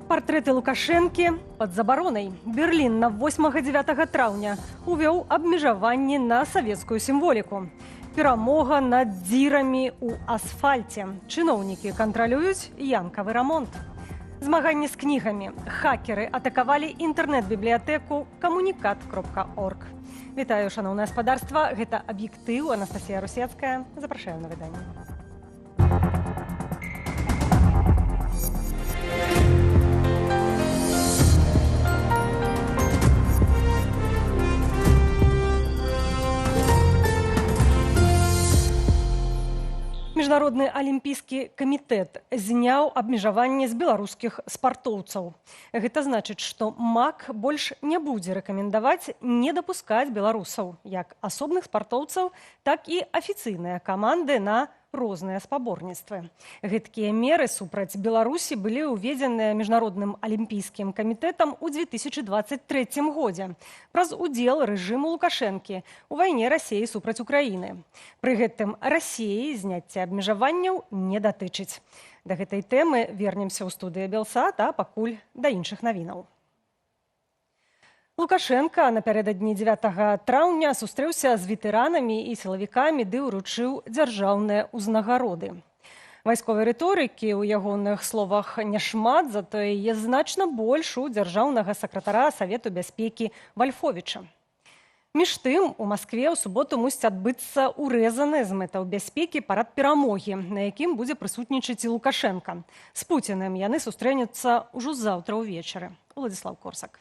Партрэты Лукашэнкі пад забаронай. Берлін на 8-9 траўня увёў абмежаванні на савецкую сімволіку. Перамога над дзірамі ў асфальце. Чыноўнікі кантралююць янкавы рамонт. Змаганне з кнігамі. Хакеры атакавалі інтэрнэт-бібліятэку камунікат.орг. Вітаю, шаноўнае гаспадарства. Гэта аб'ектыў. Анастасія Русецкая. Запрашаю на выданне. Міжнародны алімпійскі камітэт зняў абмежаванне з беларускіх спартоўцаў. Гэта значыць, што МАК больш не будзе рэкамендаваць не дапускаць беларусаў, як асобных спартоўцаў, так і афіцыйныя каманды на розныя спаборніцтвы. Гэткія меры супраць Беларусі былі ўведзеныя міжнародным алімпійскім камітэтам у 2023 годзе праз удзел рэжыму Лукашэнкі ў вайне Расіі супраць Украіны. Пры гэтым Расіі зняцце абмежаванняў не датычыць. Да гэтай тэмы вернемся ў студыю Белсат, а пакуль да іншых навінаў. Лукашенко напярэдадні 9 траўня сустрэўся з ветэранамі і сілавікамі ды ўручыў дзяржаўныя ўзнагароды. Вайсковай рыторыкі ў ягоных словах няшмат, затое є значна больш у дзяржаўнага сакратара Савету бяспекі Вальфовіча. Між тым, у Маскве ў суботу мусіць адбыцца ўрэзаны з мэтаў бяспекі парад перамогі, на якім будзе прысутнічаць і Лукашенко. З Пуціним яны сустрэнуцца ўжо заўтра ўвечары. Уладзіслаў Корсак.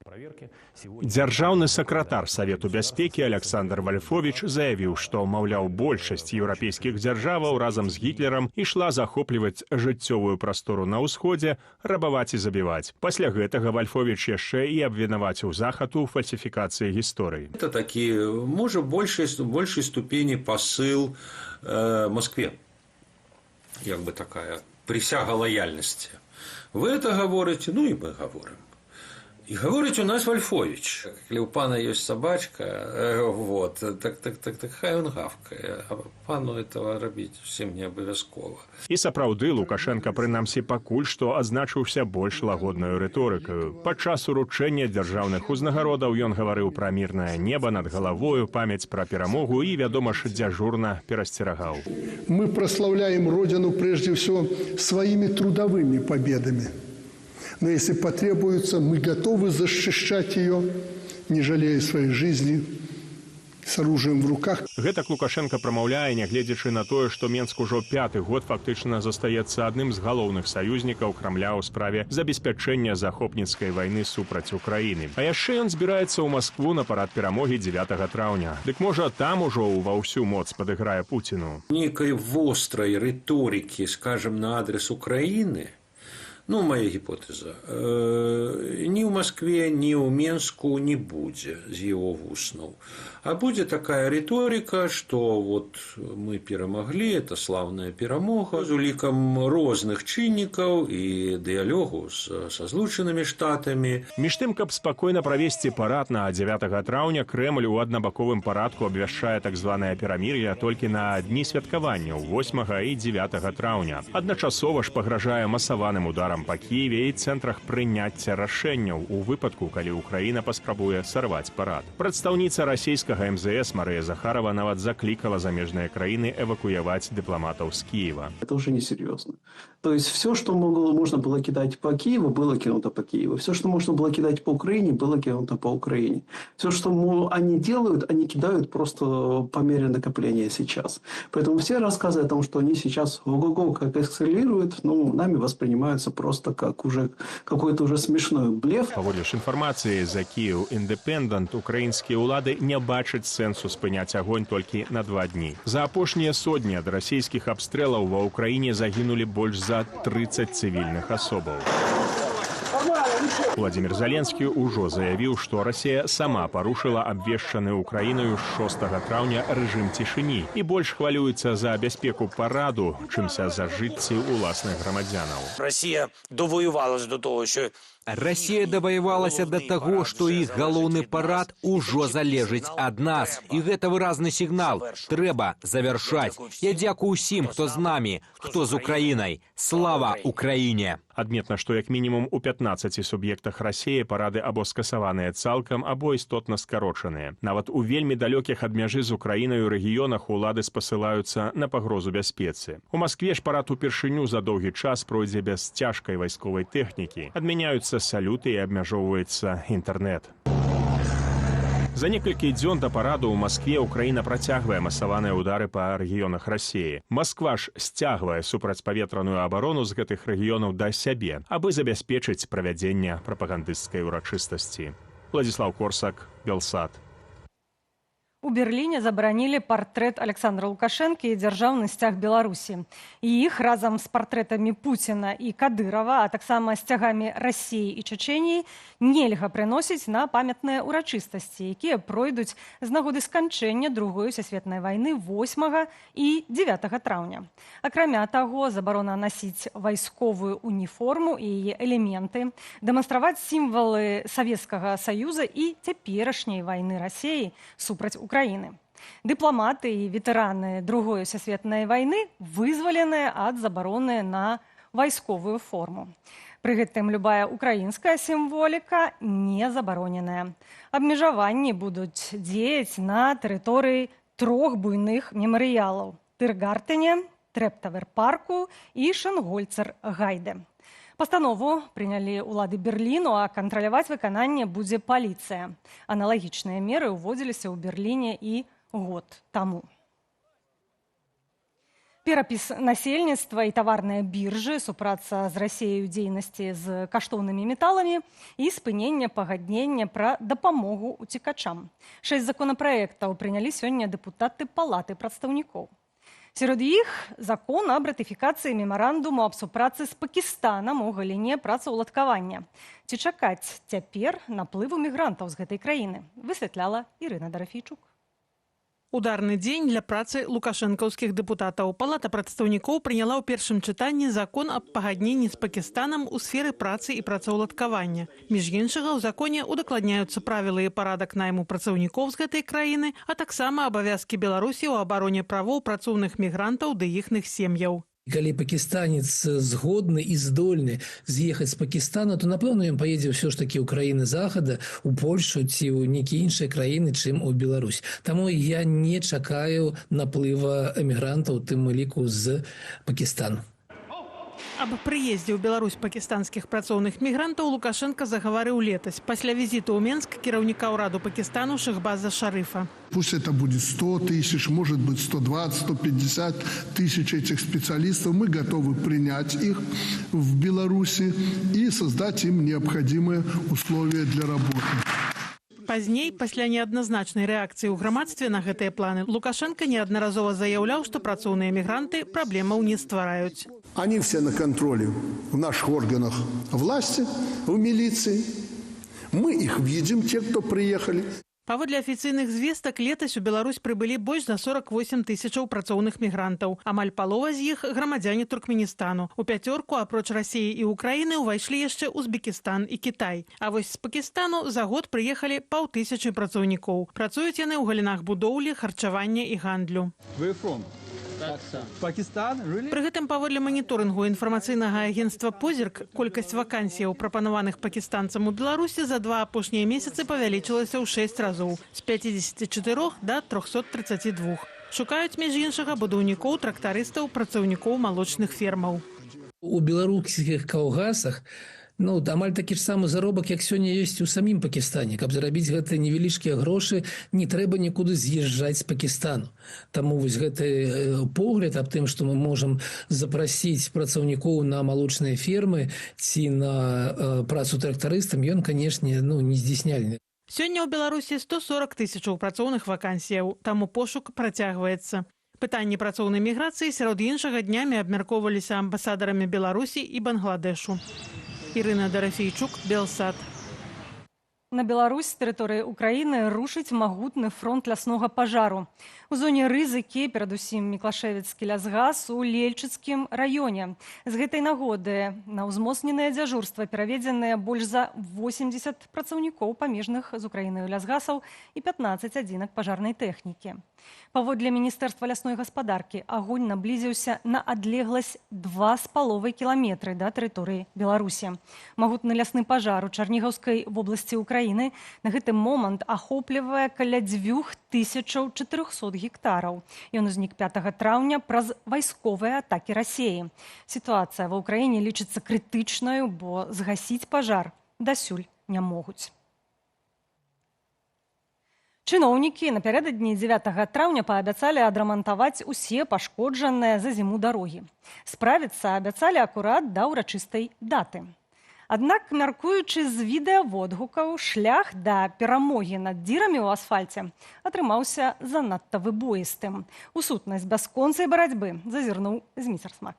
Дзяржаўны сакратар Савету бяспекі Александр Вальфовіч заявіў, што, маўляў, большасць еўрапейскіх дзяржаваў разам з Гітлерам ішла захопліваць жыццёвую прастору на ўсходзе, рабаваць і забіваць. Пасля гэтага Вальфовіч яшчэ і абвінаваціў Захад у фальсификации гісторыі. Это такі, можа, большай ступені посыл Москве. Як бы такая присяга лояльности. Вы это говорите, ну и мы говорим. И говорить у нас Вальфович. Если у пана есть собачка, вот, так хай он гавкае. А пану этого робіць всем не абавязкова. І сапраўды Лукашенко прынамсі пакуль што адзначыўся больш лагоднаю рыторыкаю. Падчас уручэння дзяржаўных узнагародаў ён гаварыў пра мірнае неба над галавою, памяць пра перамогу і, вядома ж, дзяжурна перасцерагаў. Мы прославляем Родину прежде всего своими трудовыми победами. Но если потребуется, мы готовы защищать ее, не жалея своей жизни, с оружием в руках. Гэтак Лукашенко прамаўляе, нягледзячы на тое, што Менск ужо 5-й год фактычна застаецца адным з галоўных саюзнікаў Крамля ў справе забеспячэння захопніцкай вайны супраць Украіны. А яшчэ ён збіраецца ў Маскву на парад перамогі 9 траўня. Дык можа, там ужо ва ўсю моц падыграе Пуціну. Некай вострай рыторыкі, скажем, на адрес Украіны, ну, моя гипотеза, ни в Москве, ни в Менску не будет з его вуснаў. А будет такая риторика, что вот мы перамаглі, это славная перамога, з улікам розных чыннікаў і дыялогу са Злучанымі Штатамі. Між тым, каб спакойна правесці парад на 9 траўня, Крэмль у аднабаковым парадку абвяшчае так званае перамір'е толькі на дні святкаванняў 8 і 9 траўня. Адначасова ж пагражае масаваным ударам па Киеве і цэнтрах прыняцця рашэнняў у выпадку, калі Украіна паспрабуе сарваць парад. Прадстаўніца расійскага МЗС Мария Захарова нават закликала замежные краины эвакуировать дипломатов с Киева. Это уже несерьезно. То есть все, что можно было кидать по Киеву, было кинуто по Киеву. Все, что можно было кидать по Украине, было кинуто по Украине. Все, что они делают, они кидают просто по мере накопления сейчас. Поэтому все рассказы о том, что они сейчас ого-го как эскалируют, ну, нами воспринимаются просто как уже какой-то уже смешной блеф. Паводле ж інфармацыі за Киев Independent, украінскія ўлады не бачаць сэнсу спыняць агонь толькі на 2 дні. За апошнія сотні ад расійскіх абстрэлаў ва ўкраіне загінулі больш за 30 цывільных асобаў. Владимир Зеленскі ўжо заявіў, што Расія сама парушыла абвешчаны Украінаю з 6 траўня рэжым цішыні і больш хвалюецца за бяспеку параду, чымся за жыцці ўласных грамадзянаў. Росія довоювалась до того, що Расія даваявалася да таго, што іх галоўны парад ужо залежыць ад нас. І гэта выразны сігнал. Трэба завяршаць. Я дзякую ўсім, хто з намі, хто з Украінай. Слава Украіне! Адметна, што як мінімум у 15 суб'ектах Расіі парады або скасаваныя цалкам, або істотна скарочаныя. Нават у вельмі далёкіх ад мяжы з Украінаю рэгіёнах улады спасылаюцца на пагрозу бяспецы. У Маскве ж парад упершыню за доўгі час пройдзе без цяжкай вайсковай тэхнікі. Адмяняюцца салюты і абмяжоўваецца інтэрнэт. За некалькі дзён да параду ў Маскве Украіна працягвае масаваныя ўдары па рэгіёнах Расіі. Масква ж сцягвае супрацьпаветраную абарону з гэтых рэгіёнаў да сябе, абы забяспечыць правядзенне прапагандысцкай урачыстасці. Владзіслаў Корсак, Белсат. У Берліне забаранілі партрэт Александра Лукашэнкі і дзяржаўны сцяг Беларусі. І іх разам з партрэтамі Пуціна і Кадырова, а таксама сцягамі Расіі і Чачэніі нельга прыносіць на памятныя ўрачыстасці, якія пройдуць з нагоды сканчэння Другой сусветнай вайны 8 і 9 траўня. Акрамя таго, забарона насіць вайсковую уніформу і яе элементы, дэманстраваць сімвалы Савецкага Саюза і цяперашняй вайны Расіі супраць Украины. Дыпламаты і ветэраны Другой сусветнай вайны вызваленыя ад забароны на вайсковую форму. Пры гэтым любая украінская сімволіка не забароненая. Абмежаванні будуць дзеяць на тэрыторыі 3 буйных мемарыялаў – Тыргартене, Трэптавер-парку і Шенгольцер-гайде. Пастанову прынялі ўлады Берліну, а кантраляваць выкананне будзе паліцыя. Аналагічныя меры ўводзіліся ў Берліне і год таму. Перапіс насельніцтва і таварныя біржы, супраца з Расіяй у дзейнасці з каштоўнымі металамі і спынення пагаднення пра дапамогу уцекачам. 6 законапраектаў прынялі сёння дэпутаты Палаты прадстаўнікоў. Сярод іх закон аб ратыфікацыі мемарандуму аб супрацы з Пакістанам у галіне працаўладкавання. Ці чакаць цяпер наплыву мігрантаў з гэтай краіны, высвятляла Ірына Дарафійчук. Ударны дзень для працы лукашэнкаўскіх дэпутатаў. Палата прадстаўнікоў прыняла ў першым чытанні закон аб пагадненні з Пакістанам у сферы працы і працаўладкавання. Між іншага, у законе удакладняюцца правілы і парадак найму працаўнікоў з гэтай краіны, а таксама абавязкі Беларусі ў абароне правоў працоўных мігрантаў ды іхных сем'яў. Калі пакістанец згодны і здольны з'ехаць з Пакістана, то, напэўна, ён паедзе ўсё ж такі ў краіны Захада, у Польшу ці ў нейкія іншыя краіны, чым у Беларусь. Таму я не чакаю наплыва эмігрантаў, тым ліку з Пакістану. Аб прыездзе ў Беларусь пакістанскіх працоўных мігрантаў Лукашенко загаварыў летась пасля візіту ў Менск кіраўніка ўраду Пакістану Шахбаза Шарыфа. Пусть это будет 100 тысяч, может быть 120, 150 тысяч этих специалистов. Мы готовы принять их в Беларуси и создать им необходимые условия для работы. Пазней, пасля неадназначнай рэакцыі ў грамадстве на гэтыя планы, Лукашенко неаднаразова заяўляў, што працоўныя мігранты праблемаў не ствараюць. Они все на контроле в наших органах власти, в милиции. Мы их видим, те, кто приехали. Паводле афіцыйных звестак, летась у Беларусь прыбылі больш за 48 тысячаў працоўных мігрантаў. Амаль палова з іх грамадзяне Туркменістану. У пяцёрку, апроч Расіі і Украіны, увайшлі яшчэ Узбекістан і Кітай. А вось з Пакістану за год прыехалі 500 працаўнікоў. Працуюць яны ў галінах будоўлі, харчавання і гандлю. Пры гэтым, паводле маніторынгу інфармацыйнага агенцтва «Позірк», колькасць вакансіяў, прапанаваных пакістанцам у Беларусі за 2 апошнія месяцы павялічылася ў 6 разоў – з 54 да 332. Шукаюць, між іншага, будаўнікоў, трактарыстаў, працаўнікоў малочных фермаў. У беларускіх калгасах амаль такі ж самы заробак, як сёння ёсць у самім Пакістане. Каб зарабіць гэтыя невялічкія грошы, не трэба нікуды з'язджаць з Пакістану. Таму вось гэты погляд аб тым, што мы можам запрасіць працаўнікоў на малочныя фермы ці на працу трактарыстам, ён, канешне, не здзейсняльны. Сёння ў Беларусі 140 тысячаў працоўных вакансіяў, таму пошук працягваецца. Пытанні працоўнай міграцыі сярод іншага днямі абмяркоўваліся амбасадарамі Беларусі і Бангладэшу. Ірына Дарафійчук, Белсат. На Беларусь з тэрыторыі Украіны рушыць магутны фронт ляснога пажару. У зоне рызыкі, перадусім Міклашэвіцкі лясгас у Лельчыцкім раёне. З гэтай нагоды на ўзмоцненае дзяжурства пераведзеныя больш за 80 працаўнікоў памежных з Украінаю лясгасаў і 15 адзінак пажарнай тэхнікі. Паводле Міністэрства лясной гаспадаркі, агонь наблізіўся на адлегласць 2,5 кіламетры да тэрыторыі Беларусі. Магутны лясны пажар у Чарнігаўскай вобласці Украіны на гэты момант ахоплівае каля 2400 гектараў. Ён узнік 5 траўня праз вайсковыя атакі Расіі. Сітуацыя ва ўкраіне лічыцца крытычнаю, бо згасіць пажар дасюль не могуць. Чыноўнікі напярэдадні 9 траўня паабяцалі адрамантаваць усе пашкоджаныя за зіму дарогі. Справіцца абяцалі акурат да ўрачыстай даты. Аднак, мяркуючы з відэаводгукаў, шлях да перамогі над дзірамі ў асфальце атрымаўся занадта выбоістым. У сутнасць бясконцай барацьбы зазірнуў Зміцер Смак.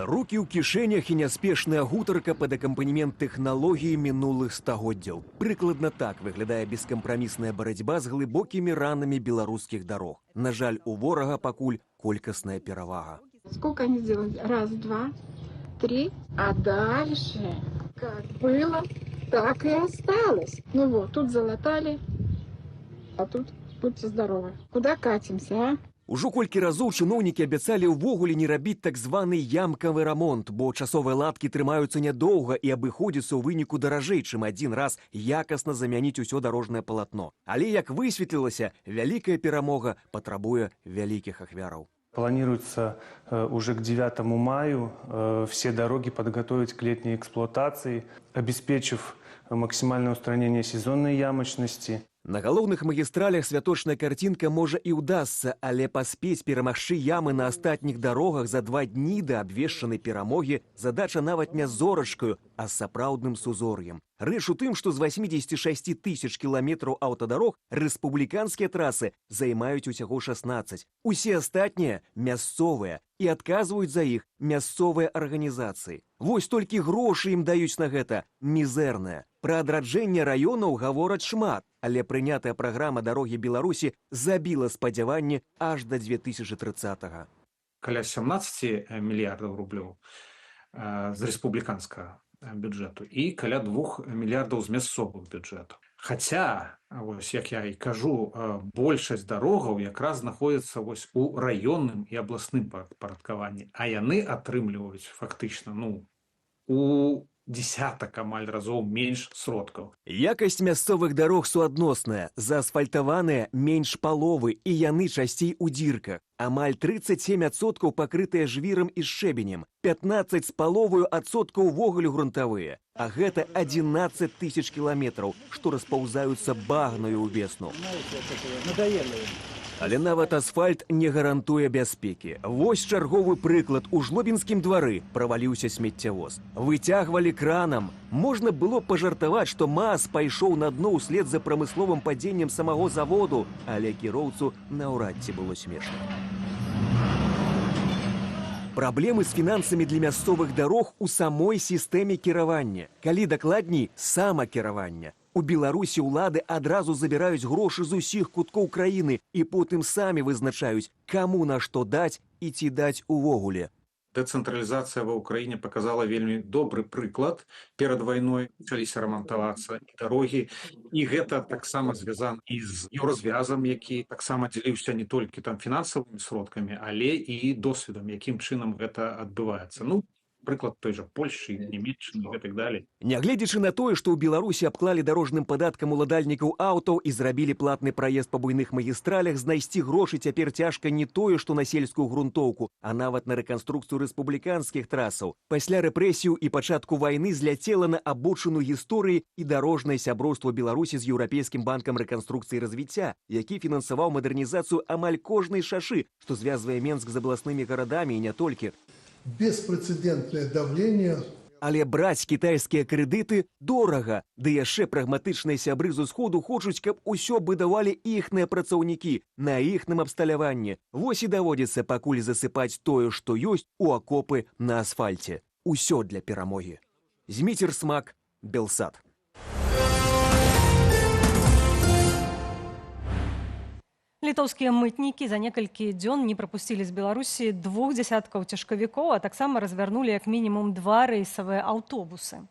Рукі ў кішэнях і няспешная гутарка пад акампанемент тэхналогіі мінулых стагоддзяў. Прыкладна так выглядае бескампрамісная барацьба з глыбокімі ранамі беларускіх дарог. На жаль, у ворага пакуль колькасная перавага. Сколько они сделали? Раз, два, три. А дальше, как было, так и осталось. Ну вот, тут залатали, а тут будьте здоровы. Куда катимся, а? Ужо колькі разоў чыноўнікі абяцалі ўвогуле не рабіць так званы ямкавы рамонт, бо часовыя латкі трымаюцца нядоўга і абыходзіцца ў выніку даражэй, чым адзін раз якасна замяніць усё дарожнае палатно. Але, як высветлілася, вялікая перамога патрабуе вялікіх ахвяраў. Планируется уже к 9 мая все дороги подготовить к летней эксплуатации, обеспечив максимальное устранение сезонной ямочности. На галоўных магістралях святочная карцінка можа і ўдасца, але паспець перамагчы ямы на астатніх дарогах за 2 дні да абвешчанай перамогі задача нават не зорачкаю, а з сапраўдным сузор'ем. Рэч у тым, што з 86 тысяч кіламетраў аўтадарог рэспубліканскія трасы займаюць усяго 16. Усе астатнія мясцовыя, і адказваюць за іх мясцовыя арганізацыі. Вось толькі грошы ім даюць на гэта мізэрныя. Пра адраджэнне раёнаў гавораць шмат, але прынятая праграма дарогі Беларусі забіла спадзяванні аж да 2030-го. Каля 17 мільярдаў рублёў з рэспубліканскага бюджэту і каля 2 мільярдаў з мясцовых бюджэтаў. Хаця, вось як я і кажу, большасць дарогаў якраз знаходзіцца вось у раённым і абласным падпарадкаванні, а яны атрымліваюць фактычна, у десятак амаль разоў менш сродкаў. Якасць мясцовых дарог суадносная, заасфальтаваныя менш паловы, і яны часцей у дзірках. Амаль 37% пакрытыя жвірам і шчэбенем, 15,5% увогуле грунтавыя. А гэта 11 тысяч кіламетраў, што распаўзаюцца багнаю ў весну. Але нават асфальт не гарантуе бяспекі. Вось чарговы прыклад. У Жлобінскім двары праваліўся смеццявоз. Выцягвалі кранам. Можна было пажартаваць, што МАЗ пайшоў на дно ўслед за прамысловым падзеннем самого заводу, але кіроўцу наўрад ці было смешна. Праблемы з фінансамі для мясцовых дарог у самой сістэме кіравання. Калі дакладней, самакіравання. У Беларусі ўлады адразу забіраюць грошы з усіх куткоў краіны і потым самі вызначаюць, каму на што даць і ці даць увогуле. Дэцэнтралізацыя ва ўкраіне паказала вельмі добры прыклад. Перад вайной пачаліся рамантавацца дарогі, і гэта таксама звязана і з еўразвязам, які таксама дзеліўся не толькі фінансавымі сродкамі, але і досведам, якім чынам гэта адбываецца. Прыклад той жа Польшчы, Нямецчыны і так далей. Нягледзячы на тое, што ў Беларусі абклалі дарожным падаткам уладальнікаў аўтаў і зрабілі платны праезд па буйных магістралях, знайсці грошы цяпер цяжка не тое, што на сельскую грунтоўку, а нават на рэканструкцыю рэспубліканскіх трасаў. Пасля рэпрэсіў і пачатку вайны зляцела на абочыну гісторыі і дарожнае сяброўства Беларусі з Еўрапейскім банкам рэканструкцыі і развіцця, які фінансаваў мадэрнізацыю амаль кожнай шашы, што звязвае Менск з абласнымі гарадамі і не толькі. Беспрецедентное давление. Але браць кітайскія крэдыты дорага, ды яшчэ прагматычныя сябры з усходу хочуць, каб усё будавалі іхныя працаўнікі на іхным абсталяванні. Вось і даводзіцца пакуль засыпаць тое, што ёсць у акопы на асфальце. Усё для перамогі. Змитер Смак, Белсат. Літоўскія мытнікі за некалькі дзён не прапусцілі з Беларусі 2 дзясяткаў цяжкавікоў, а таксама развярнулі як мінімум 2 рэйсавыя аўтобусы.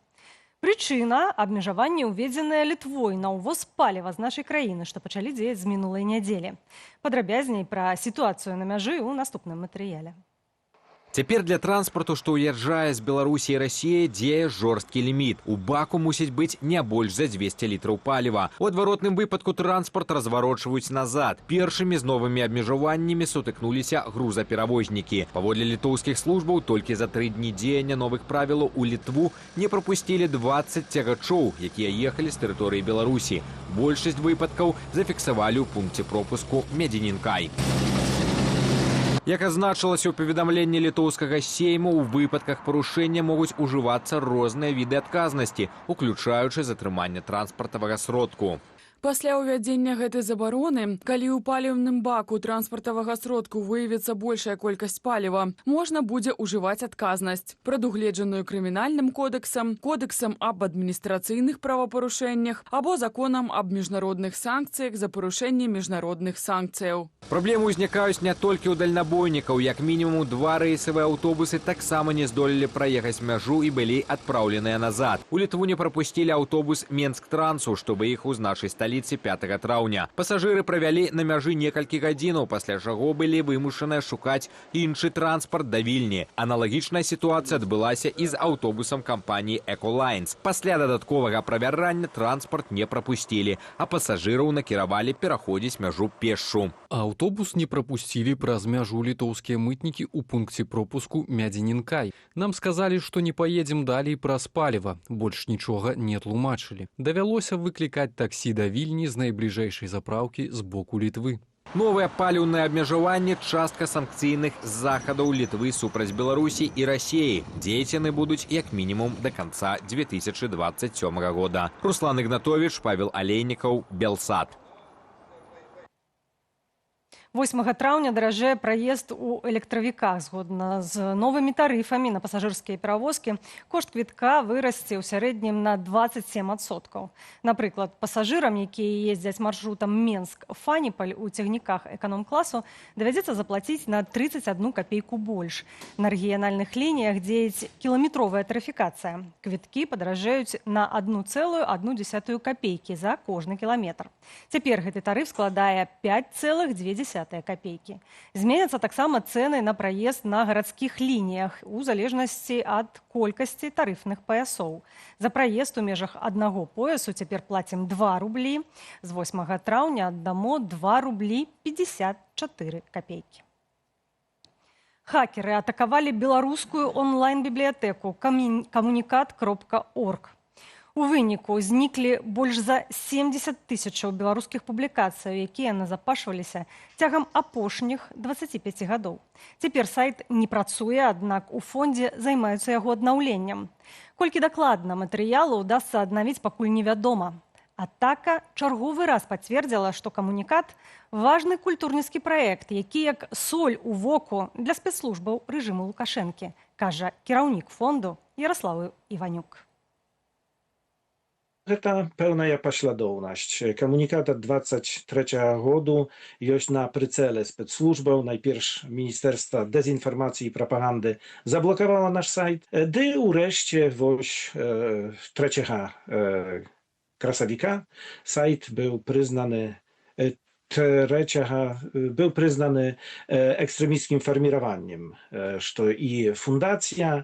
Прычына – абмежаванне, уведзенае Літвой на ўвоз паліва з нашай краіны, што пачалі дзеяць з мінулай нядзелі. Падрабязней пра сітуацыю на мяжы ў наступным матэрыяле. Цяпер для транспарту, што ўязджае з Беларусі і Расіі, дзее жорсткі ліміт. У баку мусіць быць не больш за 200 літраў паліва. У адваротным выпадку транспарт разварочваюць назад. Першымі з новымі абмежаваннямі сутыкнуліся грузаперавознікі. Паводле літоўскіх службаў, толькі за 3 дні дзеяння новых правілаў у Літву не прапусцілі 20 цягачоў, якія ехалі з тэрыторыі Беларусі. Большасць выпадкаў зафіксавалі ў пункце пропуску Медзінінкай. Як азначылася ў паведамленні літоўскага сейму, у выпадках парушэння могуць ужывацца розныя віды адказнасці, уключаючы затрыманне транспартавага сродку. Пасля ўвядзення гэтай забароны, калі ў паліўным баку транспартавага сродку выявіцца большая колькасць паліва, можна будзе ўжываць адказнасць, прадугледжаную крымінальным кодэксам, кодэксам аб адміністрацыйных правапарушэннях або законам аб міжнародных санкцыях за парушэнне міжнародных санкцыяў. Праблемы ўзнікаюць не толькі ў дальнабойнікаў. Як мінімум 2 рэйсавыя аўтобусы таксама не здолелі праехаць мяжу і былі адпраўленыя назад. У Літву не прапусцілі аўтобус Менск-трансу, што выехаў з нашай сталіцы 5 траўня. Пасажыры правялі на мяжы некалькі гадзінаў, пасля чаго былі вымушаныя шукаць іншы транспарт да Вільні. Аналагічная сітуацыя адбылася і з аўтобусам кампаніі «Эколайнс». Пасля дадатковага правярання транспарт не прапусцілі, а пасажыраў накіравалі пераходзіць мяжу пешшу. Аўтобус не прапусцілі праз мяжу літоўскія мытнікі ў пункце пропуску Медзінінкай. Нам сказалі, што не паедзем далей праз паліва. Больш нічога не тлумачылі. Давялося выклікаць таксі да Вільні з найбліжэйшай запраўкі з боку Літвы. Новае паліўнае абмежаванне – частка санкцыйных захадаў Літвы супраць Беларусі і Расіі. Дзеяць яны будуць як мінімум да канца 2027 года. Руслан Ігнатовіч, Павел Алейнікаў, Белсат. 8 траўня даражэе праезд у электравіках. Згодна з новымі тарыфамі на пасажырскія перавозкі кошт квітка вырасце ў сярэднім на 27%. Напрыклад, пасажырам, якія ездзяць маршрутам Менск-Фаніпаль у цягніках эканом-класу, давядзецца заплаціць на 31 капейку больш. На рэгіянальных лініях дзеяць кіламетровая тарыфікацыя. Квіткі падаражэюць на 1,1 капейкі за кожны кіламетр. Цяпер гэты тарыф складае 5,2 копейкі. Зменяцца таксама цэны на праезд на гарадскіх лініях у залежнасці ад колькасці тарыфных паясоў. За праезд у межах аднаго поясу цяпер плацім 2 рублі. З 8 траўня аддамо 2 рублі 54 копейкі. Хакеры атакавалі беларускую онлайн-бібліятэку камунікат.орг. У выніку зніклі больш за 70 тысячаў беларускіх публікацый, якія назапашваліся цягам апошніх 25 гадоў. Цяпер сайт не працуе, аднак у фондзе займаюцца яго аднаўленнем. Колькі дакладна матэрыялу ўдасца аднавіць, пакуль невядома. Атака чарговы раз пацвердзіла, што камунікат – важны культурніцкі праект, які як соль у воку для спецслужбаў рэжыму Лукашэнкі, кажа кіраўнік фонду Яраслаў Іванюк. Гэта пэўная паслядоўнасць. Камунікат ад 23 году ёсць на прыцэле спецслужбаў. Найперш Міністэрства дэзінфармацыі і прапаганды заблакавала наш сайт. Ды ўрэшце вось 3 красавіка сайт быў прызнаны экстрэміцкім фарміраваннем, што і фундацыя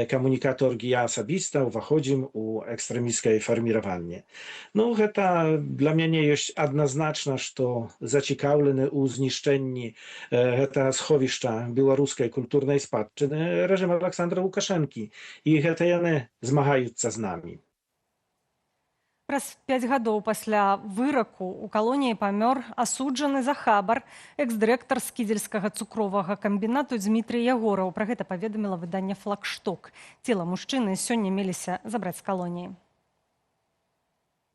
камунікат.орг і я асабіста ўваходзім у экстрэміцкае фарміраванне. Ну, гэта для мяне ёсць адназначна, што зацікаўлены ў знішчэнні гэтага сховішча беларускай культурнай спадчыны рэжым Александра Лукашэнкі. І гэта яны змагаюцца з намі. Праз 5 гадоў пасля выраку у калоніі памёр асуджаны за хабар экс-дырэктар скідзельскага цукровага камбінату Дмітрий Ягораў. Пра гэта паведаміла выданне «Флагшток». Цела мужчыны сёння меліся забраць з калоніі.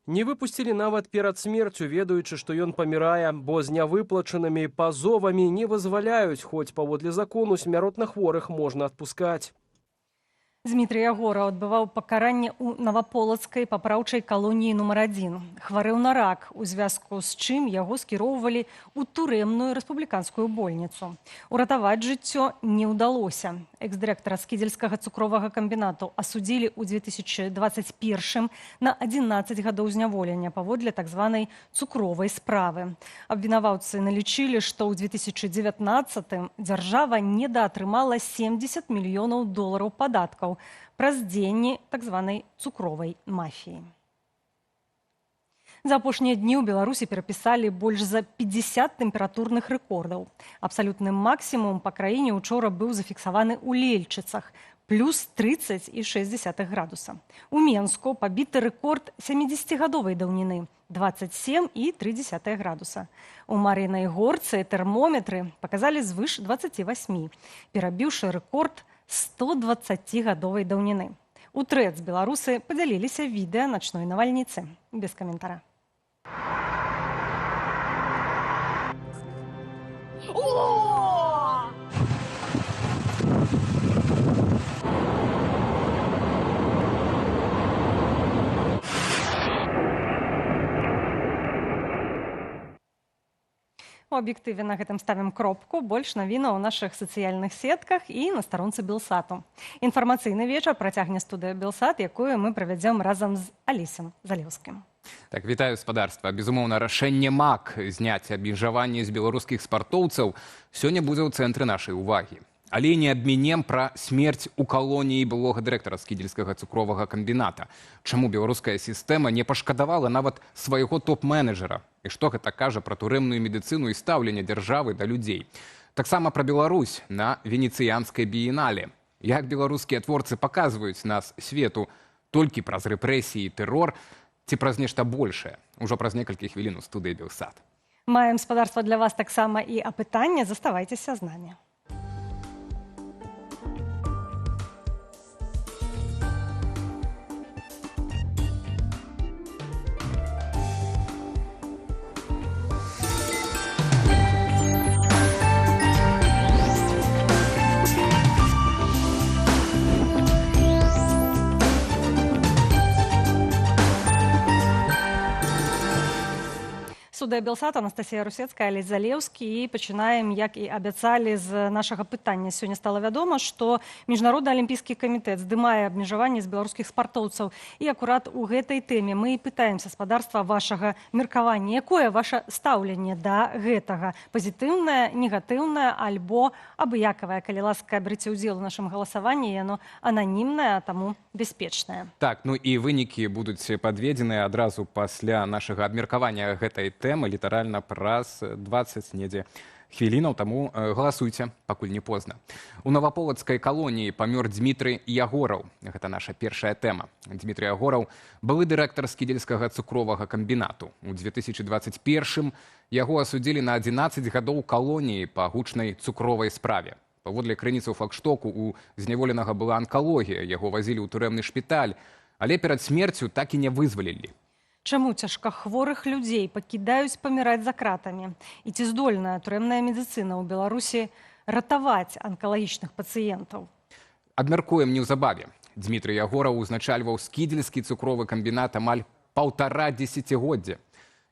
Не выпусцілі нават перад смерцю, ведаючы, што ён памірае, бо з нявыплачанымі пазовамі не вызваляюць, хоць паводле закону смяротна хворых можна адпускаць. Дмітрый Ягораў адбываў пакаранне ў Наваполацкай папраўчай калоніі нумар 1. Хварэў на рак, у звязку з чым яго скіроўвалі ў турэмную рэспубліканскую больніцу. Уратаваць жыццё не ўдалося. Экс-дырэктара скідзельскага цукровага камбінату асудзілі ў 2021 на 11 гадоў зняволення паводле так званай цукровай справы. Абвінаваўцы налічылі, што ў 2019 дзяржава недаатрымала $70 мільёнаў падаткаў праз дзенні так званай цукровай мафіі. За апошнія дні ў Беларусі перапісалі больш за 50 тэмпературных рэкордаў. Абсалютны максімум па краіне учора быў зафіксаваны ў Лельчыцах – плюс 30,6 градуса. У Менску пабіты рэкорд 70-гадовай даўніны – 27,3 градуса. У Мар'їнай Горцы тэрмометры паказалі звыш 28, перабіўшы рэкорд 120-гадовай даўніны. У ТРЭЦ беларусы падзяліліся відэа начной навальніцы. Без каментара. У аб'ектыве на гэтым ставім кропку. Больш навінаў у нашых сацыяльных сетках і на старонцы Белсату. Інфармацыйны вечар працягне студыя Белсат, якую мы правядзём разам з Алісам Залеўскім. Так, вітаю, спадарства. Безумоўна, рашэнне МАК зняць абмежаванне з беларускіх спартоўцаў сёння будзе ў цэнтры нашай увагі. Але не адмінем пра смерць у калоніі былога дырэктара скідзельскага цукровага камбіната. Чаму беларуская сістэма не пашкадавала нават свайго топ-менеджера? І што гэта кажа пра турэмную медыцыну і стаўленне дзяржавы да людзей? Таксама пра Беларусь на венецыянскай біенале. Як беларускія творцы паказваюць нас свету толькі праз рэпрэсіі і тэрор, ці праз нешта большае? Ужо праз некалькі хвілін у студыі Белсат. Маем, спадарства, для вас таксама і апытанне. Заставайцеся з намі. Студыя Белсат, Анастасія Русецкая, Алесь Залеўскі. І пачынаем, як і абяцалі, з нашага пытання. Сёння стала вядома, што Міжнародны алімпійскі камітэт здымае абмежаванне з беларускіх спартоўцаў. І акурат у гэтай тэме мы і пытаем спадарства вашага меркавання. Якое ваша стаўленне да гэтага? Пазітыўнае, негатыўнае, альбо абыякавае? Калі ласка, берыце ўдзел у нашым галасаванні, яно ананімнае, а таму бяспечнае. Так, ну і вынікі будуць падведзеныя адразу пасля нашага абмеркавання гэтай тэмы, літаральна праз 20 недзе хвілінаў, таму галасуйце, пакуль не позна. У Наваполацкай калоніі памёр Дмітрый Ягораў. Гэта наша першая тэма. Дмітрый Ягораў былы дырэктар скідзельскага цукровага камбінату. У 2021 яго асудзілі на 11 гадоў калоніі па гучнай цукровай справе. Паводле крыніцаў флагштоку у зняволенага была анкалогія, яго вазілі ў турэмны шпіталь, але перад смерцю так і не вызвалілі. Чаму цяжкахворых людзей пакідаюць паміраць за кратамі? І ці здольная турэмная медыцына ў Беларусі ратаваць анкалагічных пацыентаў? Абмяркуем неўзабаве. Дмітрый Ягораў узначальваў скідзельскі цукровы камбінат амаль 1,5 дзесяцігоддзя.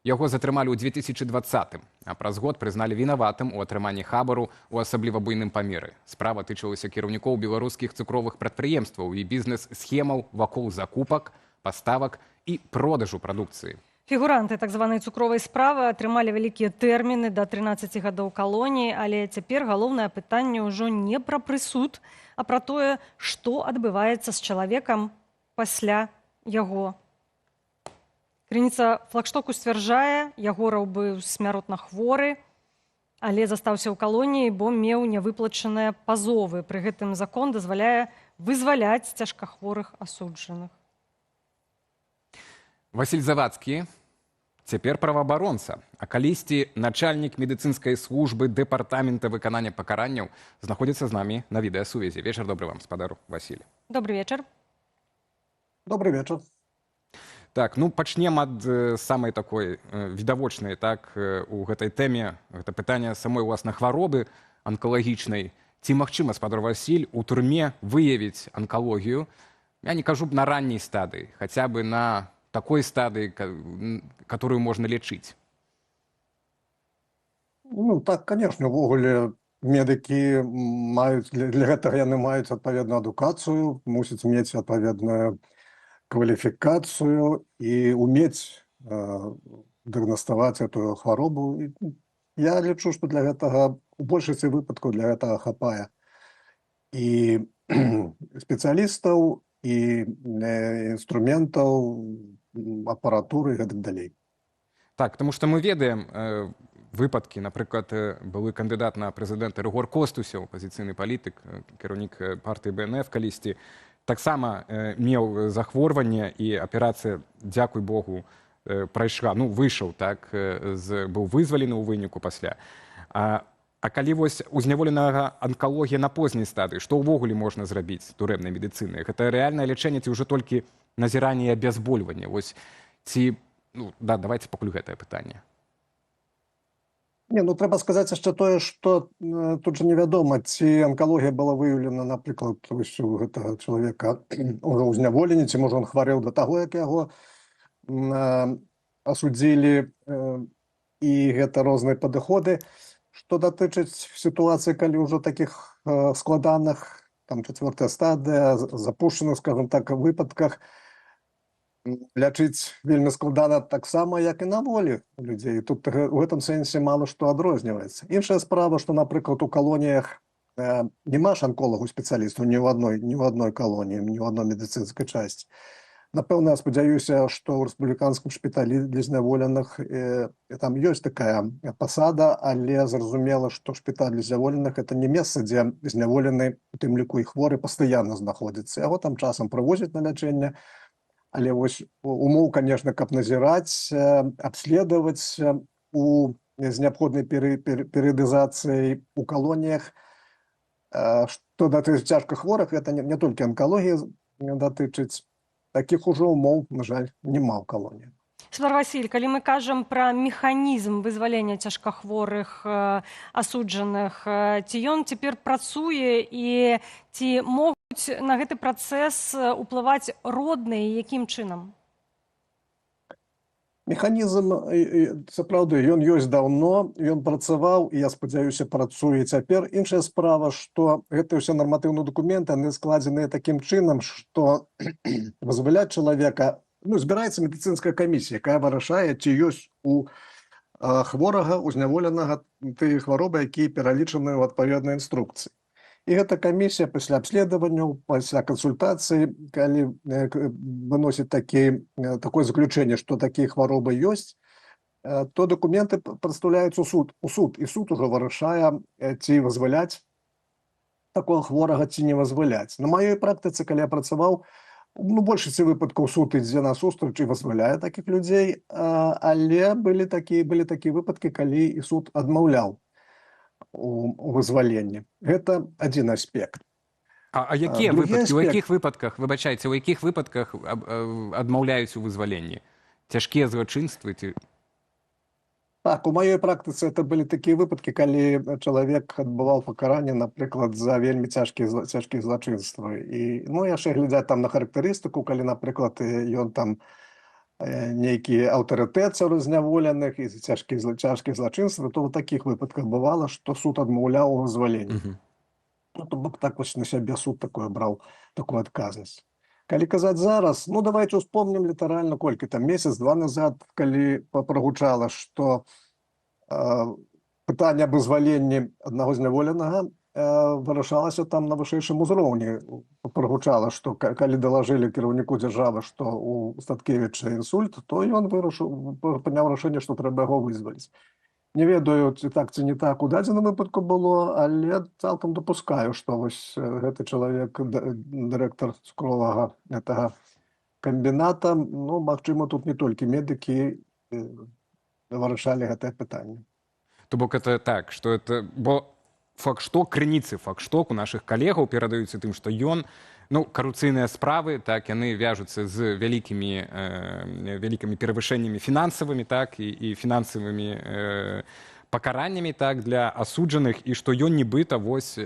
Яго затрымалі ў 2020-м, а праз год прызналі вінаватым у атрыманні хабару ў асабліва буйным памеры. Справа тычылася кіраўнікоў беларускіх цукровых прадпрыемстваў і бізнес-схемаў вакол закупак, паставак і продажу прадукцыі. Фігуранты так званай цукровай справы атрымалі вялікія тэрміны да 13 гадоў калоніі, але цяпер галоўнае пытанне ўжо не пра прысуд, а пра тое, што адбываецца з чалавекам пасля яго. Крыніца флагштоку сцвярджае, Ягораў быў смяротна хворы, але застаўся ў калоніі, бо меў нявыплачаныя пазовы. Пры гэтым закон дазваляе вызваляць цяжкахворых асуджаных. Васіль Завадскі цяпер праваабаронца, а калісьці начальнік медыцынскай службы дэпартамента выканання пакаранняў знаходзіцца з намі на відэасувязі. Вечар добры вам, спадару Васіль. Добры вечар. Добрый вечар. Так, ну пачнем ад самай такой відавочнай, так, у гэтай тэме. Гэта пытанне самой, уласна, хваробы анкалагічнай. Ці магчыма, спадар Васіль, у турме выявіць анкалогію, я не кажу б на ранней стадыі, хаця бы на такой стадыі, которую можна лечыць? Ну, так, конечно, увогуле медыкі маюць, для гэтага яны маюць адпаведную адукацыю, мусяць мець адпаведную кваліфікацыю і умець дыагнаставаць эту хваробу. Я лічу, што для гэтага, у большасці выпадкаў для гэтага хапае і спецыялістаў, і інструментаў, апаратуры і гэтак далей. Так, тому што мы ведаем выпадкі, напрыклад, былы кандыдат на прэзідэнта Рыгор Костусеў, апазіцыйны палітык, кіраўнік партыі БНФ калісьці, таксама меў захворванне, і аперацыя, дзякуй Богу, прайшла, ну, выйшаў, так, быў вызвалены ў выніку пасля. А калі вось у зняволенага анкалогія на позняй стадыі, што ўвогуле можна зрабіць турэмнай медыцынай? Гэта рэальнае лячэнне ці ўжо толькі назіранне і абязбольванне? Вось ці, ну, да, давайце пакуль гэтае пытанне. Не, ну трэба сказаць яшчэ тое, што тут жа невядома, ці анкалогія была выяўлена, напрыклад, у гэтага чалавека ўжо ў зняволенні, ці можа ён хварэў да таго, як яго асудзілі, і гэта розныя падыходы. Што датычыць сітуацыі, калі ўжо такіх складаных, там, 4-я стадыя, запушчаных, скажем так, выпадках, лячыць вельмі складана таксама, як і на волі людзей. Тут у гэтым сэнсе мала што адрозніваецца. Іншая справа, што, напрыклад, у калоніях няма ж анколагу-спецыялістаў ні ў адной калоніі, ні ў адной медыцынскай часці. Напэўна, я спадзяюся, што ў рэспубліканскім шпіталі для зняволеных там ёсць такая пасада, але зразумела, што шпіталь для зняволеных – это не месца, дзе зняволены, у тым ліку і хворы, пастаянна знаходзіцца. Яго там часам прывозяць на лячэнне, але вось умоў, конечно, каб назіраць, абследаваць з неабходнай перыядызацыяй у калоніях. Што датычыць цяжка хворых, гэта не толькі анкалогія датычыць. Такіх ужо умоў, на жаль, няма ў калоніях. Спадар Васіль, калі мы кажам пра механізм вызвалення цяжкахворых асуджаных, ці ён цяпер працуе і ці могуць на гэты працэс уплываць родныя, якім чынам? Механізм, сапраўды, ён ёсць даўно, ён працаваў, і я спадзяюся, працуе цяпер. Іншая справа, што гэтыя ўсе нарматыўныя дакументы, яны складзеныя такім чынам, што вызваляць чалавека, ну, збіраецца медыцынская камісія, якая вырашае, ці ёсць у хворага, у зняволенага тыя хваробы, якія пералічаны ў адпаведнай інструкцыі. І гэта камісія пасля абследаванняў, пасля кансультацыі, калі выносіць такое заключэнне, што такія хваробы ёсць, то дакументы прадстаўляюць у суд, і суд ужо вырашае, ці вызваляць такога хворага, ці не вызваляць. На маёй практыцы, калі я працаваў, ну, большасці выпадкаў суд ідзе насустрач і вызваляе такіх людзей, але былі такія выпадкі, калі і суд адмаўляў у вызваленні. Гэта адзін аспект. А якія выпадкі, у якіх выпадках, выбачайце, у якіх выпадках адмаўляюць у вызваленні? Цяжкія злачынствы ці... Так, у маёй практыцы это былі такія выпадкі, калі чалавек адбываў пакаранне, напрыклад, за вельмі цяжкія злачынствы. І, ну, яшчэ глядзяць там на характарыстыку, калі, напрыклад, ён там нейкі аўтарытэт сярод зняволеных і цяжкіх злачынстваў, то ў такіх выпадках бывала, што суд адмаўляў у вызваленні. Ну, то бок так вось на сябе суд такое браў, такую адказнасць. Калі казаць зараз, ну, давайте успомнім літаральна колькі там, месяц-два назад, калі прагучала, што пытанне аб вызваленні аднаго зняволенага вырашалася там на вышэйшым узроўні. Прагучала, што калі далажылі кіраўніку дзяржавы, што у Статкевіча інсульт, то ён прыняў рашэнне, што трэба яго вызваліць. Не ведаю, ці так, ці не так у дадзеным выпадку было, але цалкам дапускаю, што вось гэты чалавек, дырэктар цукровага гэтага камбіната, ну, магчыма, тут не толькі медыкі вырашалі гэтае пытанне. То бок это так, што это... Бо факт што, крыніцы факт што у нашых калегаў перадаюцца тым, што ён, ну, карупцыйныя справы, так, яны вяжуцца з вялікімі перавышэннямі фінансавымі, так, і фінансавымі пакараннямі так для асуджаных і што ён нібыта вось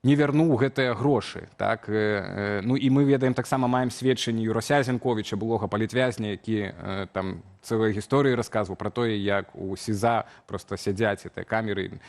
не вярнуў гэтыя грошы. Так? Ну і мы ведаем, таксама маем сведчанні Юрася Зенковіча, былога палітвязня, які там цэлыя гісторыі расказваў пра тое, як у СІЗА проста сядзяць гэтыя камеры,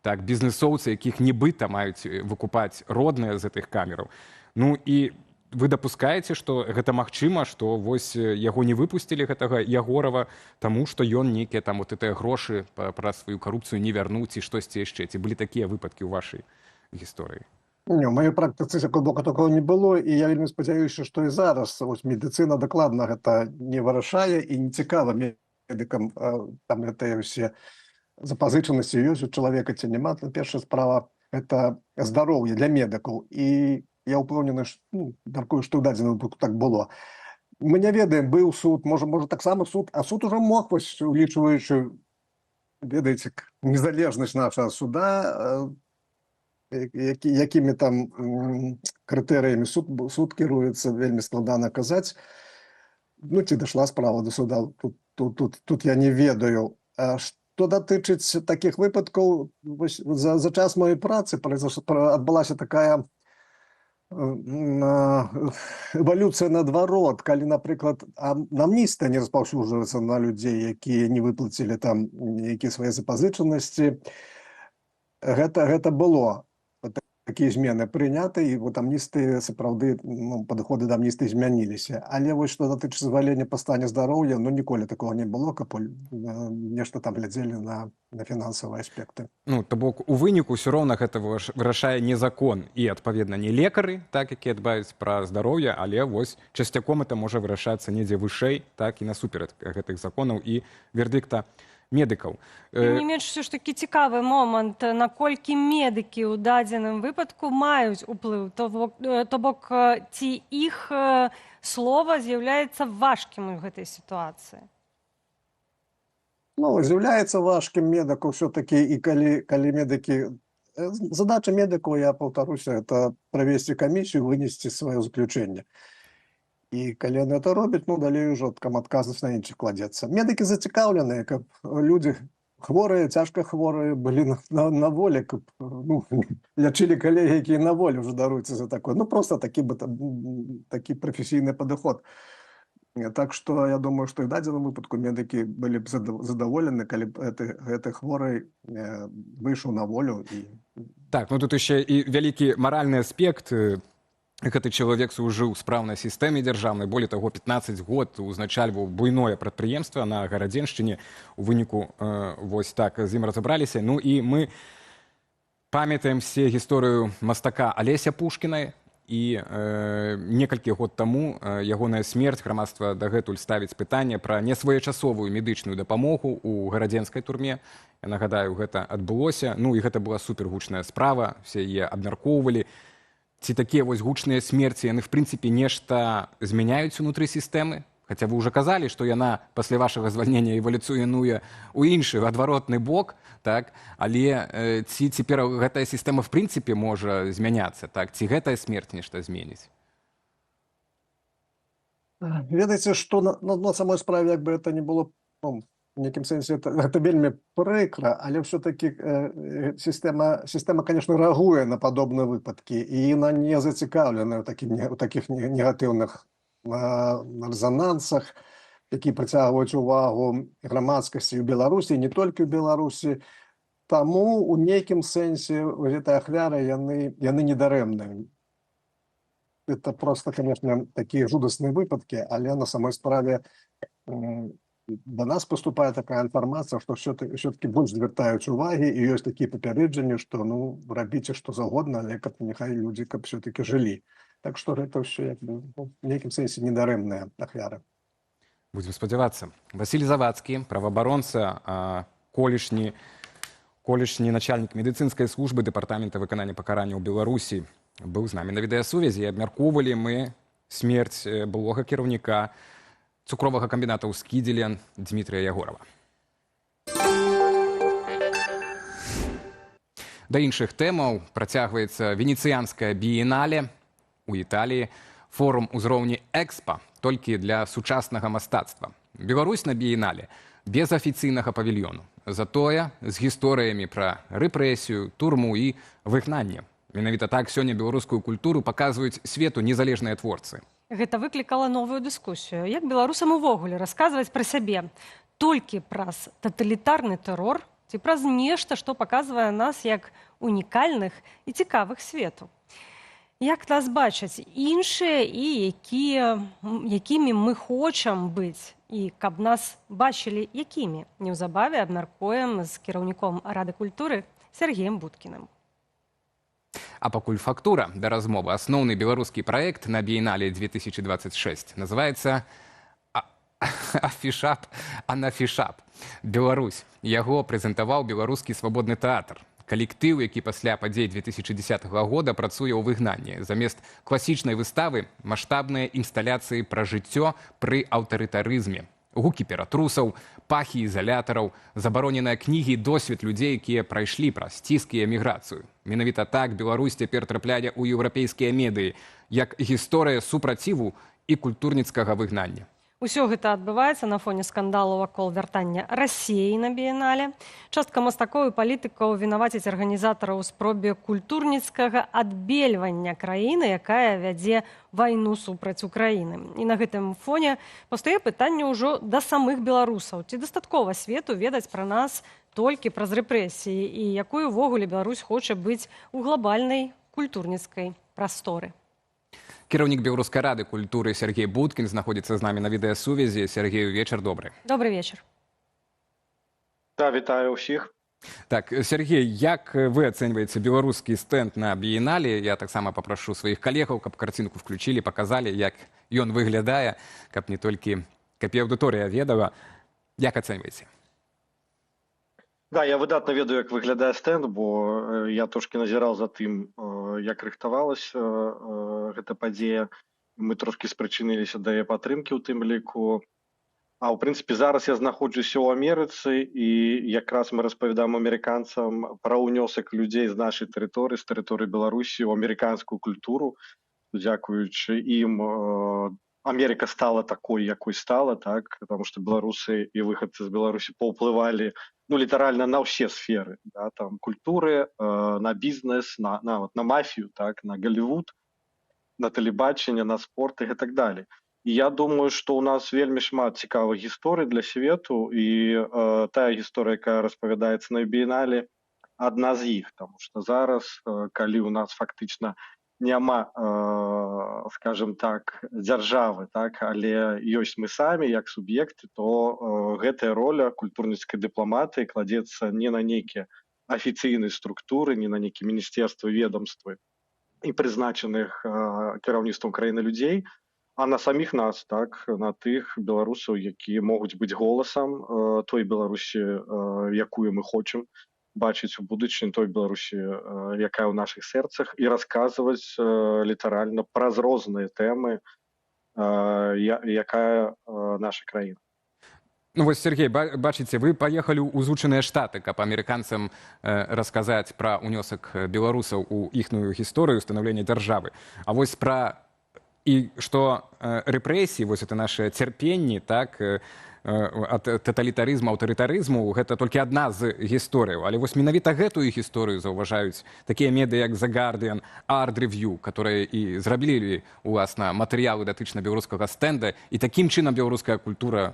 так, бізнесоўцы, якіх нібыта маюць выкупаць родныя з гэтых камераў. Ну і вы дапускаеце, што гэта магчыма, што вось яго не выпусцілі, гэтага Ягорава, таму што ён нейкія там вот гэтыя грошы праз сваю карупцыю не вярнуў, ці штосьці яшчэ. Ці былі такія выпадкі ў вашай гісторыі? Не, у моей практыцы глибоко такого не было, і я вельмі спадзяюся, што і зараз ось медыцына дакладна гэта не вырашае і не цікава медыкам там гэтыя ўсе запазычанасці ёсць у чалавека ці няма. Першая справа гэта здароўе для медыкаў, і я ўпэўнены, мяркую, што ў дадзеным выпадку так было. Мы не ведаем, быў суд, можа таксама суд, а суд ужо мог, вось улічваючы, ведаеце, незалежнасць нашага суда, якімі там крытэрыямі суд кіруецца, вельмі складана казаць. Ну, ці дайшла справа до суда, тут я не ведаю. Што датычыць такіх выпадкаў, за час маёй працы адбылася такая эвалюцыя наадварот, калі, напрыклад, амністыя не распаўсюджваецца на людзей, якія не выплацілі там нейкія свае запазычанасці. Гэта было. Такія змены прыняты, і вот амністыі сапраўды, падыходы да амністыі змяніліся. Але вось што датычыцца звалення па стане здароўя, ніколі такога не было, каб нешта там глядзелі на фінансавыя аспекты. Ну, то бок у выніку ўсё роўна гэта вырашае не закон і, адпаведна, не лекары, так, якія дбаюць пра здароўе, але вось часцяком это можа вырашацца недзе вышэй, так, і насуперад гэтых законаў і вердыкта медыкаў. Тым не менш, все ж такі цікавы момант, наколькі медыкі ў дадзеным выпадку маюць уплыў, то бок ці іх слова з'яўляецца важкім у гэтай сітуацыі? Ну, з'яўляецца важкім медыку все-таки, і калі медыкі... Задача медыкаў, я паўтаруся, это правесці камісію, вынесці сваё заключэнне. І калі яны это робяць, далей ўжо адказнасць на іншых кладзецца. Медыкі зацікаўленыя, каб людзі хворыя, цяжка хворыя былі на волі, каб лячылі калегі, якія на волі ўжо даруюцца за такое. Просто такі прафесійны падыход. Так што я думаю, што і в дадзеным выпадку медыкі былі б задаволены, калі б гэты хворы выйшаў на волю. Так, тут яшчэ і вялікі маральны аспект. Гэты чалавек служыў спраўнай сістэме дзяржаўнай, болей таго 15 год узначальваў буйное прадпрыемства на Гарадзеншчыне. У выніку вось так з ім разабраліся. Ну і мы памятаем все гісторыю мастака Алеся Пушкіна, і некалькі год таму ягоная смерць грамадства дагэтуль ставіць пытанне пра несвоечасовую медычную дапамогу ў гарадзенскай турме. Я нагадаю, гэта адбылося. Ну і гэта была супергучная справа, все яе абмяркоўвалі. Ці такія вось гучныя смерці, яны, в прынцыпе, нешта змяняюць унутры сістэмы? Хаця вы ўжо казалі, што яна пасля вашага звальнення эвалюцыянуе ў іншы, адваротны бок, так? Але ці цяпер гэтая сістэма, в прынцыпе, можа змяняцца, так? Ці гэтая смерць нешта зменіць? Ведаеце, што на самой справе, як бы это не было, в некім сэнсе, гэта вельмі прыкра, але все-таки сістэма, конечно, рэагуе на падобныя выпадкі, і яна не зацікаўлена ў такіх негатыўных рэзанансах, які прыцягваюць увагу грамадскасці ў Беларусі, не толькі ў Беларусі. Таму у нейкім сэнсе гэтыя ахвяры, яны недарэмныя. Это просто, конечно, такія жудасныя выпадкі, але на самой справе до нас поступае такая інфармацыя, што все-таки больш звяртаюць увагі, і ёсць такія папярэджанні, што рабіце што загодна, але каб няхай людзі все-таки жылі. Так што гэта ўсё в нейкім сэнсе недарэмныя ахвяры. Будзем спадзявацца. Васіль Завадскі, праваабаронца, колішні начальнік медыцынскай службы дэпартамента выканання пакарання ў Беларусі, быў з намі на відэасувязі, і абмяркоўвалі мы смерць былога кіраўніка цукровага камбіната ў Скідзеле Дмітрія Ягорава. Да іншых тэмаў працягваецца венецыянскае біенале у Італіі, форум узроўні экспа толькі для сучаснага мастацтва. Беларусь на біенале без афіцыйнага павільёну. Затое з гісторыямі пра рэпрэсію, турму і выгнанне. Менавіта так сёння беларускую культуру паказваюць свету незалежныя творцы. Гэта выклікала новую дыскусію. Як беларусам увогуле расказваць пра сябе? Толькі праз таталітарны тэрор ці праз нешта, што паказвае нас як унікальных і цікавых свету? Як нас бачаць іншыя і якімі мы хочам быць? І каб нас бачылі якімі? Неўзабаве абмяркуем з кіраўніком Рады культуры Сергеем Будкіным. А пакуль фактура да размовы. Асноўны беларускі праект на біенале 2026 называецца «Афішап, анафішап». Беларусь. Яго прэзентаваў беларускі свабодны тэатр. Калектыў, які пасля падзей 2010 года працуе ў выгнанні. Замест класічнай выставы маштабныя інсталяцыі пра жыццё пры аўтарытарызме. Гукі ператрусаў, пахі ізалятараў, забароненыя кнігі, досвед людзей, якія прайшлі праз ціск і эміграцыю. Менавіта так Беларусь цяпер трапляе ў еўрапейскія медыі, як гісторыя супраціву і культурніцкага выгнання. Усё гэта адбываецца на фоне скандалу вакол вяртання Расіі на біенале. Частка мастакоў і палітыкаў вінаваціць арганізатараў у спробе культурніцкага адбельвання краіны, якая вядзе вайну супраць Украіны. І на гэтым фоне пастае пытанне ўжо да самых беларусаў. Ці дастаткова свету ведаць пра нас толькі праз рэпрэсіі і якой увогуле Беларусь хоча быць у глобальнай культурніцкай прасторы. Кіраўнік Беларускай рады культуры Сергей Будкін знаходзіцца з намі на відэасувязі. Сергею, вечар добры. Добры вечар. Да, вітаю ўсіх. Так, Сергей, як вы ацэньваеце беларускі стэнд на біенале? Я таксама папрашу сваіх калегаў, каб карцінку включылі, паказалі, як ён выглядае, каб не толькі каб і аўдыторыя ведала. Як ацэньваеце? Да, я выдатна ведаю, як выглядае стэнд, бо я трошкі назіраў за тым, як рыхтавалася гэта падзея. Мы трошкі спрычыніліся да яе падтрымкі ў тым ліку. А ў прынцыпе, зараз я знаходжуся ў Амерыцы, і якраз мы распавядаем амерыканцам пра ўнёсак людзей з нашай тэрыторыі, з тэрыторыі Беларусі ў амерыканскую культуру. Дзякуючы ім Амерыка стала такой, якой стала, так, потому што беларусы і выхадцы з Беларусі паўплывалі літаральна на ўсе сферы, да, там, культуры, на бізнес, на мафію, так, на Голлівуд, на тэлебачанне, на спорт і так далее. І я думаю, што ў нас вельмі шмат цікавых гісторый для свету, і тая гісторыя, якая распавядаецца на біенале, адна з іх, таму што зараз, калі ў нас фактычна няма, скажем так, дзяржавы, так, але ёсць мы самі як суб'екты, то гэтая роля культурніцкай дыпламатыі кладзецца не на нейкія афіцыйныя структуры, не на нейкія міністэрствы, ведомствы і прызначаных кіраўніцтвам краіны людзей, а на саміх нас, так, на тых беларусаў, якія могуць быць голасам той Беларусі, якую мы хочам бачыць у будучыні, той Беларусі, якая ў нашых сэрцах, і расказваць літаральна праз розныя тэмы, якая наша краіна. Ну вось, Сергей, бачыце, вы паехалі ў Злучаныя Штаты, каб амерыканцам расказаць пра ўнёсак беларусаў у іхную гісторыю станаўлення дзяржавы. А вось пра і што рэпрэсіі, вось это наше цярпенні, так, ад таталітарызму, аўтарытарызму, гэта толькі адна з гісторыяў. Але вось менавіта гэтую гісторыю заўважаюць такія медыа, як The Guardian, Art Review, которые і зрабілі, уласна, матэрыялы датычна беларускага стэнда, і такім чынам беларуская культура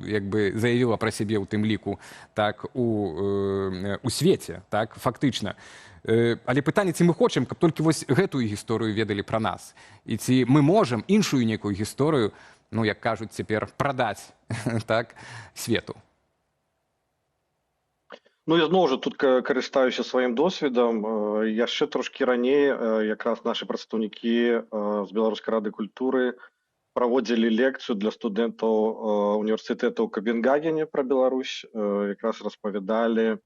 як бы заявіла пра сябе ў тым ліку, так, у свеце, так, фактычна. Але пытанне, ці мы хочам, каб толькі вось гэтую гісторыю ведалі пра нас, і ці мы можам іншую некую гісторыю, ну, як кажуць цяпер, прадаць, так, свету. Ну, я зноў жа тут карыстаюся сваім досведам. Яшчэ трошкі раней якраз нашы прадстаўнікі з Беларускай рады культуры праводзілі лекцыю для студэнтаў універсітэта ў Капенгагене пра Беларусь, якраз распавядалі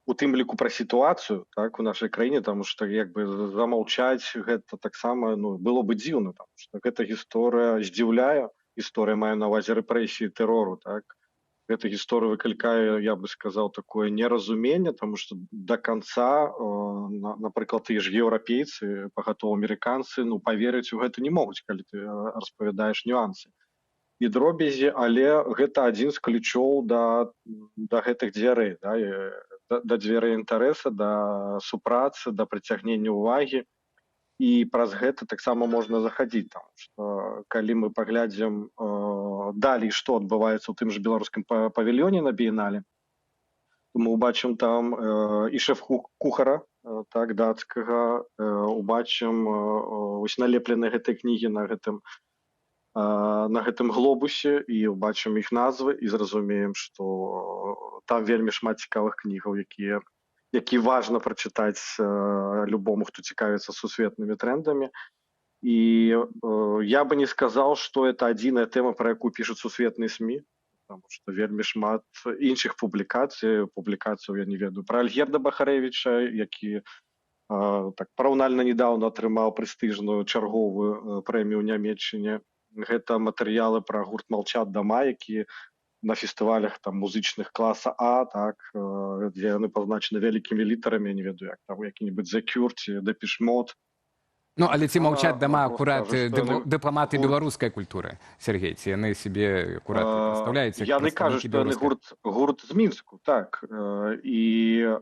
у тым ліку пра сітуацыю, так, у нашай краіне, таму што як бы замаўчаць гэта таксама, ну, было бы дзіўна, таму што гэта гісторыя здзіўляе, гісторыя мае на ўвазе рэпрэсіі, тэрору, так. Эта гісторыя выклікае, я бы сказаў, такое неразуменне, таму што да канца, напрыклад, тыя ж еўрапейцы, пагатоў амерыканцы, ну, паверыць у гэта не могуць, калі ты распавядаеш нюансы. і дробязі, але гэта адзін з ключоў да гэтых дзвярэй, да дзвярэй інтарэса, да супрацы, да прыцягнення ўвагі. І праз гэта таксама можна захадзіць, там, што калі мы паглядзім далей, што адбываецца ў тым же беларускім павільёне на біенале, то мы ўбачым там і шэф-кухара, так, дацкага, убачым вось налепленыя гэтыя кнігі на гэтым глобусе і ўбачым іх назвы і зразумеем, што там вельмі шмат цікавых кнігаў, які важна прачытаць любому, хто цікавіцца сусветнымі трендамі. І я бы не сказаў, што это адзіная тэма, пра якую пішуць сусветныя СМІ, потому што вельмі шмат іншых публікацый, я не ведаю, пра Альгерда Бахарэвіча, які так параўнальна недавно атрымаў прэстыжную чарговую прэмію ў Нямецчыне. Гэта матэрыялы пра гурт «Молчат дома», які на фестывалях там музычных класа А, так, дзе яны пазначаны вялікімі літарамі, я не ведаю, як там які-небудзь The Cure ці Depeche Mode. Ну, але ці маўчаць дома акурат дыпламаты беларускай культуры, Сергей, ці яны сябе акурат прадстаўляюць? Яны кажуць, што яны гурт з Мінску, так, і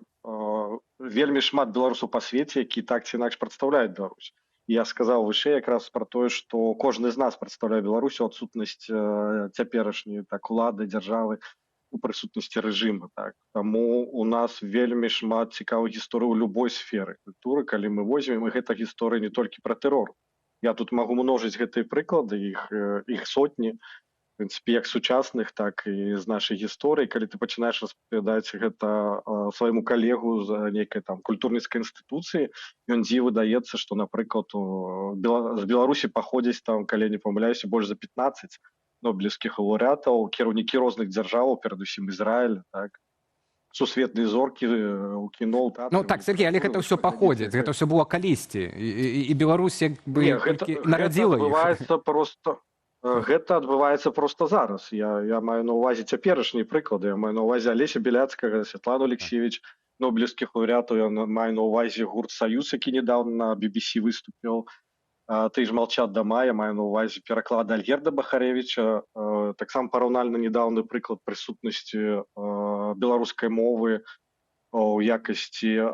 вельмі шмат беларусаў па свеце, які так ці інакш прадстаўляюць Беларусь. Я сказаў вышэй якраз пра тое, што кожны з нас прадстаўляе Беларусь у адсутнасць цяперашняй так улады, дзяржавы, у прысутнасці рэжыма. Так. Таму у нас вельмі шмат цікавых гісторый у любой сферы культуры, калі мы возьмем, і гэта гісторыя не толькі пра тэрор. Я тут магу множыць гэтыя прыклады, іх сотні, в прынцыпе, як сучасных, так і з нашай гісторыі. Калі ты пачынаеш распавядаць гэта свайму калегу з нейкай там культурніцкай інстытуцыі, ён дзіву даецца, што, напрыклад, з Беларусі паходзяць там, калі не памыляюся, больш за 15 нобелевскіх лаўрэатаў, кіраўнікі розных дзяржаваў, перадусім Ізраіля, так, сусветныя зоркі у кіно, ў тэатры. Ну так, Сергей, але гэта ўсё паходзіць, гэта ўсё было калісьці, і Беларусь як бы нарадзіла іх. Гэта адбываецца проста зараз. Я маю на ўвазе цяперашнія прыклады, я маю на ўвазе Алеся Беляцкага, Святлану Алексеевич, нобелевскіх лаўрэатаў, я маю на ўвазе гурт «Саюз», які недавно на BBC выступіў, «Ты ж молчат дома», я маю на ўвазе пераклад Альгерда Бахарэвіча, таксама параўнальна недаўны прыклад прысутнасці беларускай мовы у якасці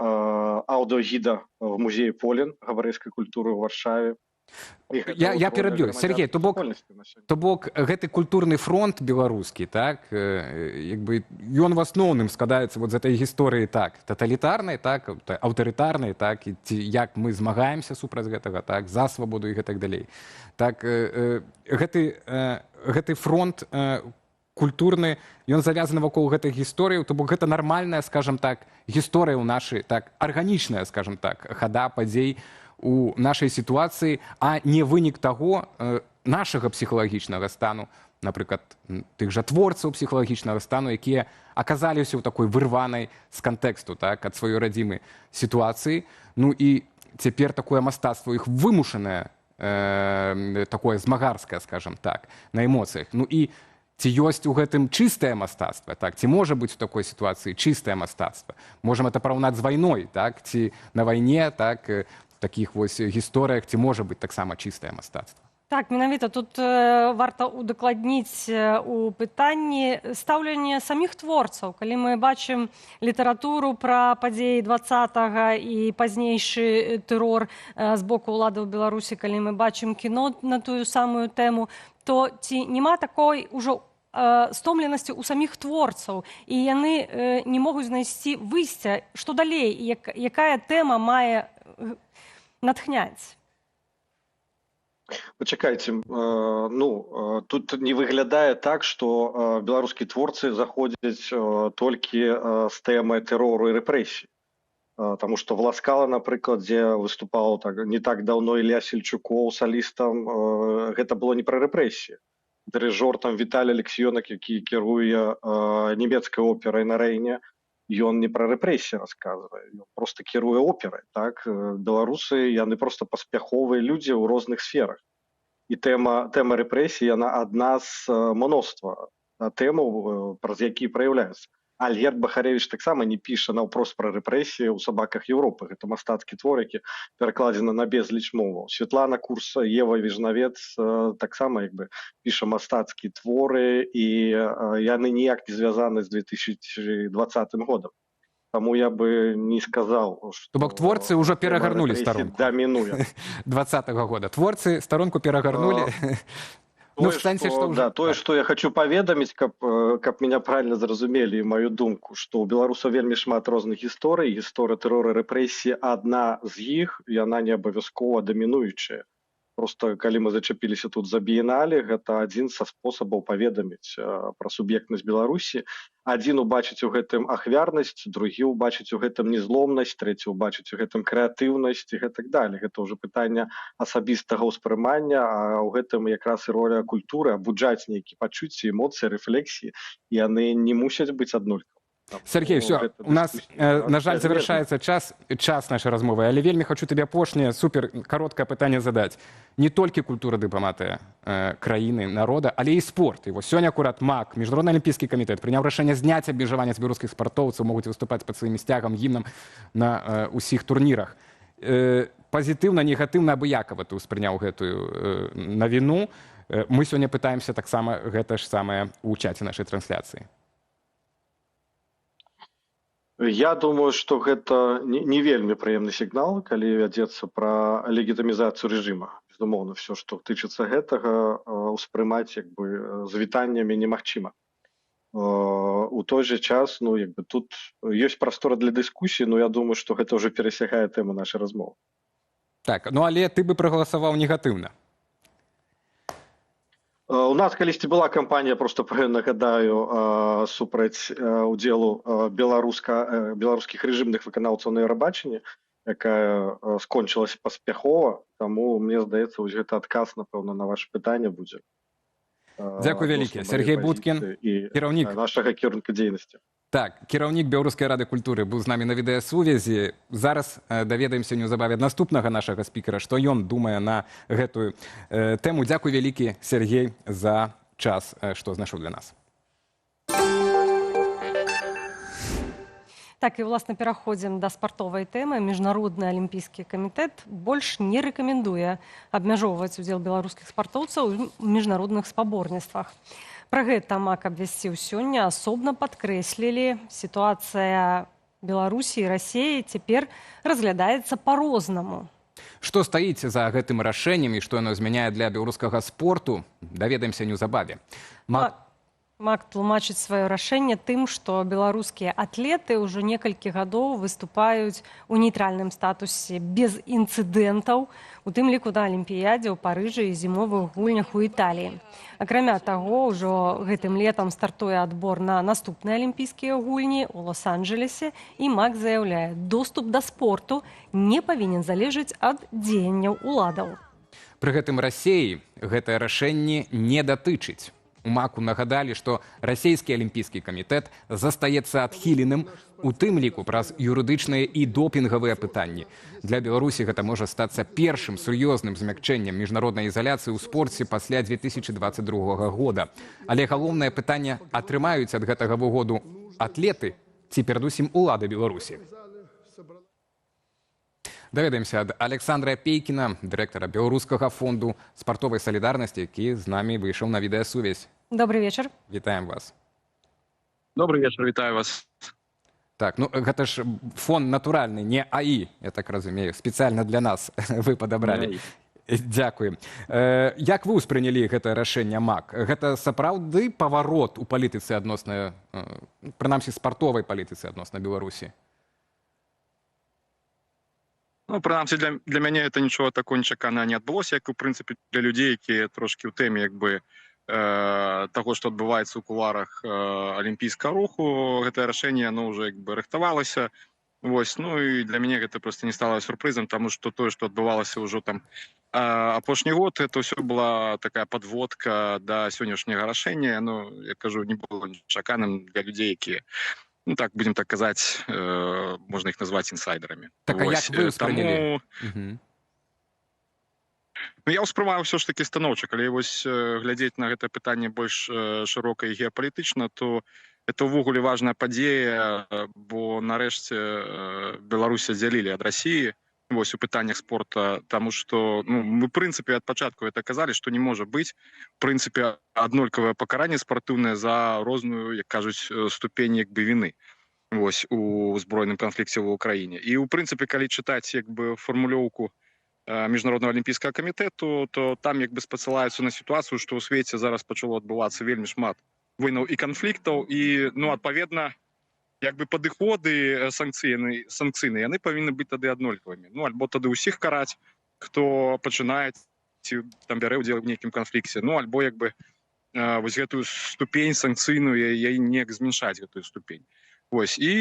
аўдыогіда в музеі Полін гаврэйскай культуры ў Варшаве. Я пераб'ю, Сергей, то бок гэты культурны фронт беларускі, так, як бы ён в асноўным складаецца вот з этой гісторыі так, таталітарнай, так, аўтарытарнай, так, і як мы змагаемся супраць гэтага, так, за свабоду і гэтак далей. Так, гэты фронт культурны, ён завязаны вакол гэтых гісторыяў, то бок гэта нармальная, скажам так, гісторыя ў нашай, так, арганічная, скажам так, хада падзей у нашай сітуацыі, а не вынік таго нашага псіхалагічнага стану, напрыклад, тых жа творцаў псіхалагічнага стану, якія аказаліся ў такой вырванай з кантэксту, так, ад сваёй радзімай сітуацыі. Ну і цяпер такое мастацтва іх вымушанае, такое змагарскае, скажам так, на эмоцыях. Ну і ці ёсць у гэтым чыстае мастацтва, так, ці можа быць у такой сітуацыі чыстае мастацтва? Можам это параўнаць з вайной, так, ці на вайне, так, такіх вось гісторыях, ці можа быць таксама чыстае мастацтва? Так, менавіта тут варта удакладніць у пытанні стаўленне саміх творцаў. Калі мы бачым літаратуру пра падзеі 20-га і пазнейшы тэрор з боку ўлады ў Беларусі, калі мы бачым кіно на тую самую тэму, то ці няма такой ужо стомленасці ў саміх творцаў, і яны не могуць знайсці выйсця, што далей, якая тэма мае натхняць? Пачакайце, тут не выглядае так, што беларускія творцы заходзяць толькі з тэмай тэрору і рэпрэсій. Таму што в Ласкала, напрыклад, дзе выступаў не так даўно Ілля Сельчукоў салістам, гэта было не пра рэпрэсіі. Дырыжор там Віталій Алексіёнак, які кіруе нямецкай операй на Рэйне, ён не пра рэпрэсіі расказвае, ён проста кіруе операй. Так? Беларусы, яны проста паспяховыя людзі ў розных сферах. І тэма рэпрэсій, яна адна з мноства тэмаў, праз якія праяўляецца. Альгерд Бахаревич таксама не піша наўпрост пра рэпрэсіі ў сабаках Еўропы. Гэта мастацкі твор, які перакладзены на безліч моваў. Святлана Курс, Ева Вежнавец таксама піша мастацкія творы, і яны ніяк не звязаны з 2020 годам. Таму я бы не сказаў, што... То бок творцы ўжо перагарнулі старонку. Дамінуе. 20-го года. Творцы старонку перагарнулі. Ну, в сэнсе, што да, тое, што я хочу паведаміць, каб меня правильно зразумелі маю думку, што ў беларусаў вельмі шмат розных гісторый, гісторыя тэрора рэпрэсіі, адна з іх, яна не абавязкова дамінуючая. Просто калі мы зачапіліся тут за біеннале, гэта адзін са спосабаў паведаміць пра суб'ектнасць Беларусі. Адзін убачыць у гэтым ахвярнасць, другі убачыць у гэтым незломнасць, трэці убачыць у гэтым крэатыўнасць і гэтак далее. Гэта ўжо пытанне асабістага ўспрымання, а ў гэтым якраз і роля культуры абуджаць нейкія пачуцці, эмоцыі, рэфлексіі, і яны не мусяць быць аднолькавымі. Сергей, все, у нас, на жаль, завершается час нашей размовы, але вельмі хочу тебе апошняе супер кароткае пытанне задаць. Не толькі культура дыпламатыя краіны, народа, але і спорт. І вось сёння акурат МАК, Міжнародны алімпійскі камітэт, прыняў рашэнне зняць абмежавання з беларускіх спартоўцаў, могуць выступаць пад сваім сцягам, гімнам на ўсіх турнірах. Пазітыўна, негатыўна, абыякава ты ўспрыняў гэтую навіну. Мы сёння пытаемся таксама гэта ж самае ў чаце нашай трансляцыі. Я думаю, што гэта не вельмі прыемны сігнал, калі вядзецца пра легітымізацыю рэжыма. Безумоўна, все, што тычыцца гэтага, ўспрымаць з вітаннямі немагчыма. У той же час, тут ёсць прастора для дыскусіі, но я думаю, што гэта ўжо перасягае тэму нашай размовы. Так, але ты бы прагаласаваў негатыўна. У нас калісьці была кампанія, просто нагадаю, супраць удзелу беларускіх рэжымных выканаўцаў на Еўрабачанні, якая скончылася паспяхова, таму мне здаецца, вось гэты адказ, напэўна, на ваше пытанне будзе. Дзякуй вялікі. Сергей Будкін, кіраўнік нашага кірунка дзейнасці. Так, кіраўнік Беларускай рады культуры быў з намі на відэасувязі. Зараз даведаемся неўзабаве ад наступнага нашага спікера, што ён думае на гэтую тэму. Дзякуй вялікі, Сергей, за час, што знайшоў для нас. Так, і, власна, пераходзім да спартовай тэмы. Міжнародны алімпійскі камітэт больш не рэкамендуе абмяжоўваць удзел беларускіх спартоўцаў у міжнародных спаборніцтвах. Пра гэта МАК абвясціў сёння, асобна падкрэслілі, сітуацыя Беларусі і Расіі цяпер разглядаецца па-рознаму. Што стаіць за гэтым рашэннем і што яно змяняе для беларускага спорту, даведаемся неўзабаве. МАК тлумачыць сваё рашэнне тым, што беларускія атлеты ўжо некалькі гадоў выступаюць у нейтральным статусе без інцыдэнтаў, у тым ліку на Алімпіядзе ў Парыжы і зімовых гульнях у Італіі. Акрамя таго, ўжо гэтым летам стартуе адбор на наступныя алімпійскія гульні ў Лос-Анджелесе, і МАК заяўляе, доступ да спорту не павінен залежыць ад дзеянняў уладаў. Пры гэтым Расіі гэтае рашэнне не датычыць. У МАКу нагадалі, што расійскі алімпійскі камітэт застаецца адхіленым, у тым ліку праз юрыдычныя і допінгавыя пытанні. Для Беларусі гэта можа стацца першым сур'ёзным змякчэннем міжнароднай ізаляцыі ў спорце пасля 2022 года. Але галоўнае пытанне, атрымаюць ад гэтага выгоду атлеты ці перадусім улады Беларусі. Даведаемся ад Александра Пейкіна, дырэктара Беларускага фонду спартовай салідарнасці, які з намі выйшаў на відэасувязь. Добрый вечар. Вітаем вас. Добрый вечар, вітаю вас. Так, гэта ж фон натуральны, не АІ, я так разумею, спецыяльна для нас вы падабралі. Дзякуй. Як вы ўспрынялі гэтае рашэнне МАК? Гэта сапраўды паварот у палітыцы адносна, прынамсі спартовай палітыцы адносна Беларусі? Прынамсі, для мяне это нічого такого нечаканага не адбылося, як, у прынцыпе, для людзей, якія трошкі ў тэме, таго, што адбываецца ў кулуарах алімпійскага руху. Гэтае рашэнне, ўжо рыхтавалася. І для мяне гэта проста не стала сюрпрызам, таму што тое, што адбывалася ўжо там апошні год, это ўсё была такая подводка да сённяшняга рашэння. Я кажу, не было нечаканым для людзей, якія, так, будем так казаць, можна іх назваць інсайдерамі. Так, а як вы ўспрынялі? Я ўспрымаю ўсё ж такі станоўча. Калі глядзець на гэтае пытанне больш шырока і геапалітычна, то это ўвогуле важная падзея, бо нарэшце Беларусь аддзялілі ад Расіі вось у пытаннях спорта, таму што мы, в прынцыпе, ад пачатку это казалі, што не можа быць, в прынцыпе, аднолькавае пакаранне спартыўнае за розную, як кажуць, ступень як бы віны вось у збройным канфлікце ў Украіне. І, ў прынцыпе, калі чытаць як бы фармулёўку Міжнароднага алімпійскага камітэту, то там як бы спасылаюцца на сітуацыю, што ў свеце зараз пачало адбывацца вельмі шмат войнаў і канфліктаў, і, адпаведна, як бы падыходы санкцыйныя, яны павінны быць тады аднолькавымі. Альбо тады ўсіх караць, хто пачынае ці там бярэ ўдзел у нейкім канфлікце, альбо як бы вось гэтую ступень санкцыйную яе неяк змяншаць гэтую ступень. Вось, і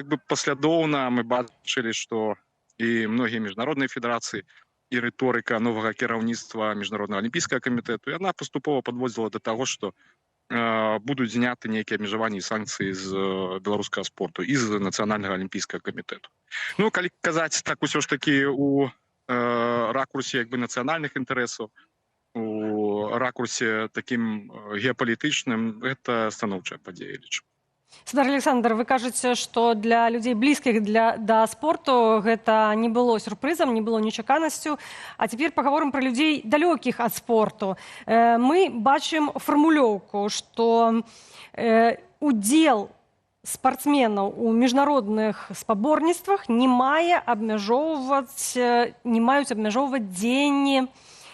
як бы паслядоўна мы бачылі, што і многія міжнародныя федэрацыі, і рыторыка новага кіраўніцтва Міжнароднага алімпійскага камітэту, яна паступова падводзіла да таго, што будуць зняты нейкія абмежаванні і санкцыі з беларускага спорту і з нацыянальнага алімпійскага камітэту. Калі казаць так усё ж такі у ракурсе як бы нацыянальных інтарэсаў, у ракурсе такім геапалітычным, гэта станоўчая падзея, лічу. Садар Александр, вы кажаце, што для людзей блізкіх да спорту гэта не было сюрпрызам, не было нечаканасцю. А цяпер пагаворым пра людзей далёкіх ад спорту. Мы бачым фармулёўку, што удзел спартсменаў у міжнародных спаборніцтвах не маюць абмяжоўваць дзеянні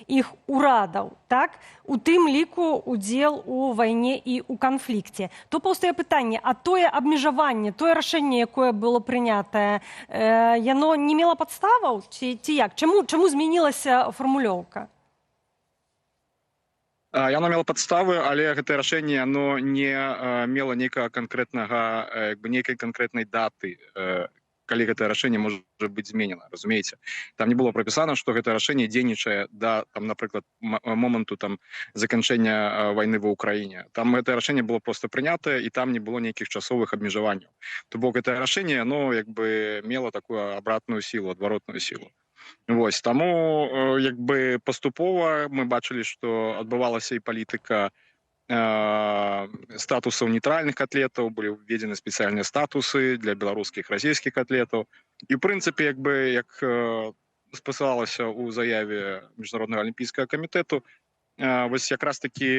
іх урадаў, так? У тым ліку удзел у вайне і ў канфлікце. То паўстае пытанне, а тое абмежаванне, тое рашэнне, якое было прынятае, яно не мела падставаў ці як? Чаму змянілася фармулёўка? Яно мела падставы, але гэтае рашэнне яно не мела нейкай канкрэтнай даты, калі гэтае рашэнне можа быць зменена, разумееце. Там не было прапісана, што гэтае рашэнне дзейнічае да, напрыклад, моманту заканчэння вайны ва ўкраіне. Там гэтае рашэнне было проста прынятае, і там не было нейкіх часовых абмежаванняў. То бок гэтае рашэнне, яно як бы мела такую абратную сілу, адваротную сілу. Вось, таму як бы паступова мы бачылі, што адбывалася і палітыка статусаў нейтральных атлетаў, былі ўведзены спецыяльныя статусы для беларускіх, расійскіх атлетаў. І, в прынцыпе, як спасылалася ў заяве Міжнароднага алімпійскага камітэту, вось якраз такі